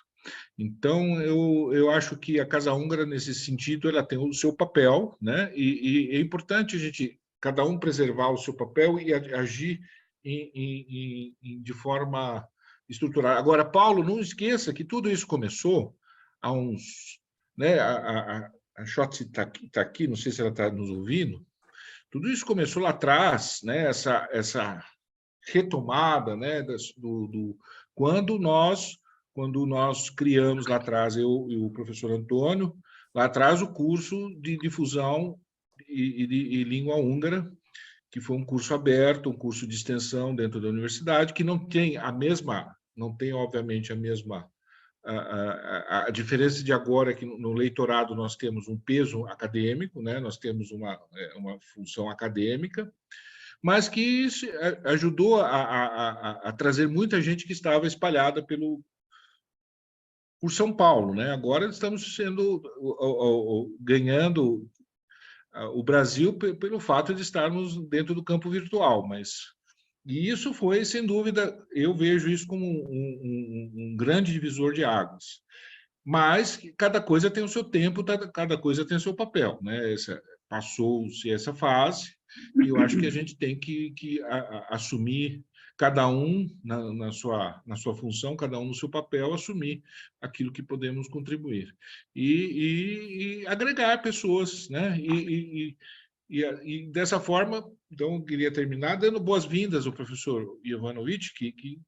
Então, eu acho que a Casa Húngara, nesse sentido, ela tem o seu papel, né? E é importante cada um preservar o seu papel e agir de forma estruturada. Agora, Paulo, não esqueça que tudo isso começou há uns... Né, a Shotzi está aqui, não sei se ela está nos ouvindo. Tudo isso começou lá atrás, né? Essa retomada, né? Quando nós criamos lá atrás, eu e o professor Antônio, lá atrás o curso de difusão e língua húngara, que foi um curso aberto, um curso de extensão dentro da universidade, que não tem obviamente a mesma... A diferença de agora é que no leitorado nós temos um peso acadêmico, né? Nós temos uma função acadêmica, mas que ajudou a trazer muita gente que estava espalhada por São Paulo, né? Agora estamos ganhando o Brasil pelo fato de estarmos dentro do campo virtual, e isso foi, sem dúvida, eu vejo isso como um grande divisor de águas. Mas cada coisa tem o seu tempo, cada coisa tem o seu papel, né? Passou-se essa fase, e eu acho que a gente tem que assumir, cada um na sua função, cada um no seu papel, assumir aquilo que podemos contribuir. E agregar pessoas, né? E dessa forma, então, eu queria terminar dando boas-vindas ao professor Jovanovic, que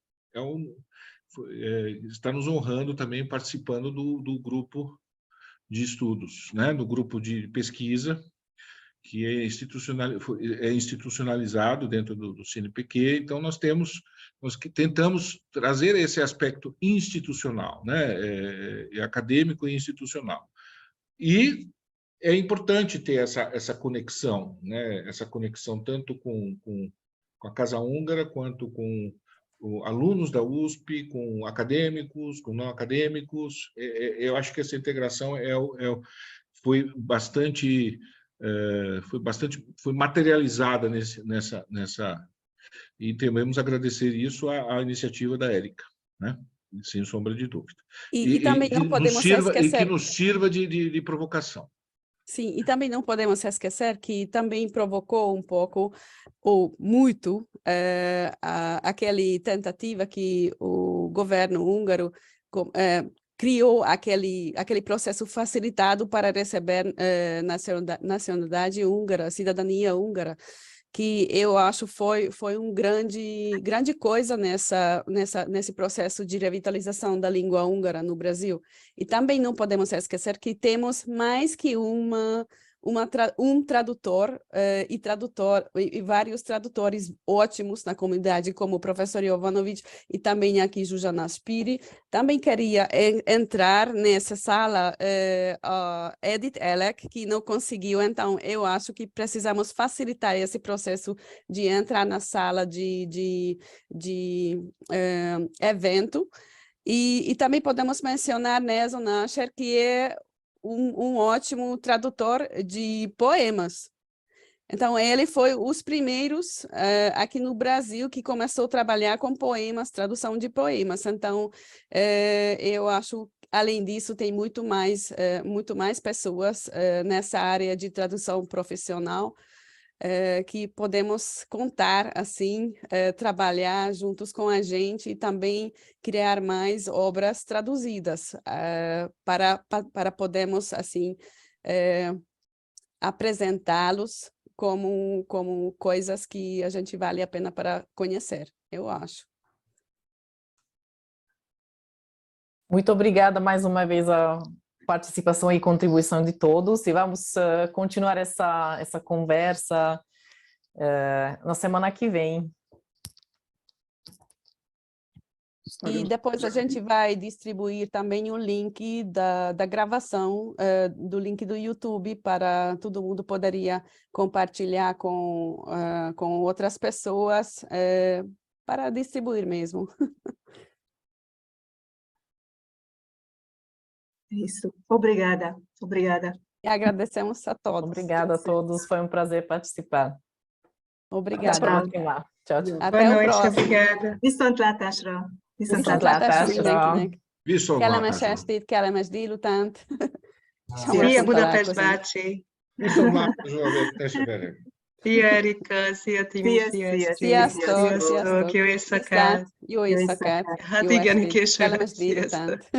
está nos honrando também, participando do grupo de estudos, né? Do grupo de pesquisa, que é institucionalizado dentro do CNPq. Então, nós tentamos trazer esse aspecto institucional, né? Acadêmico e institucional. E é importante ter essa conexão, né? Essa conexão tanto com a Casa Húngara, quanto com alunos da USP, com acadêmicos, com não acadêmicos. Eu acho que essa integração foi bastante materializada nessa e devemos agradecer isso à iniciativa da Érica, né? Sem sombra de dúvida. E também não podemos esquecer... E que nos sirva de provocação. Sim, e também não podemos esquecer que também provocou um pouco, ou muito, aquela tentativa que o governo húngaro criou aquele processo facilitado para receber nacionalidade húngara, cidadania húngara, que eu acho foi grande coisa nesse processo de revitalização da língua húngara no Brasil. E também não podemos esquecer que temos mais que um tradutor e vários tradutores ótimos na comunidade, como o professor Jovanovic e também aqui Zsuzsanna Spiri. Também queria entrar nessa sala Edith Elek, que não conseguiu, então eu acho que precisamos facilitar esse processo de entrar na sala de evento. E também podemos mencionar Nézio Nasher, que é um ótimo tradutor de poemas. Então, ele foi os primeiros aqui no Brasil que começou a trabalhar com poemas, tradução de poemas. Então, eu acho, além disso, tem muito mais pessoas nessa área de tradução profissional que podemos contar, assim, trabalhar juntos com a gente e também criar mais obras traduzidas para podermos, assim, apresentá-los como coisas que a gente vale a pena para conhecer, eu acho. Muito obrigada mais uma vez a participação e contribuição de todos, e vamos continuar essa conversa na semana que vem. E depois a gente vai distribuir também o link da gravação, do link do YouTube, para todo mundo poderia compartilhar com outras pessoas, para distribuir mesmo. Isso. Obrigada. E agradecemos a todos. Obrigada a todos, foi um prazer participar. Obrigada. Até a próxima. Tchau, tchau. Até o próximo. Obrigada. Viszontlátásra. Mindenkinek. Viszontlátásra. Kellemes estét, kellemes délutánt. Szia, Budapest bácsi. Viszontlátásra, testvérek. Szia, Erika. Szia, Timi. Sziasztok. Jó éjszakát. Jó éjszakát. Hát igen, később. Kellemes délutánt.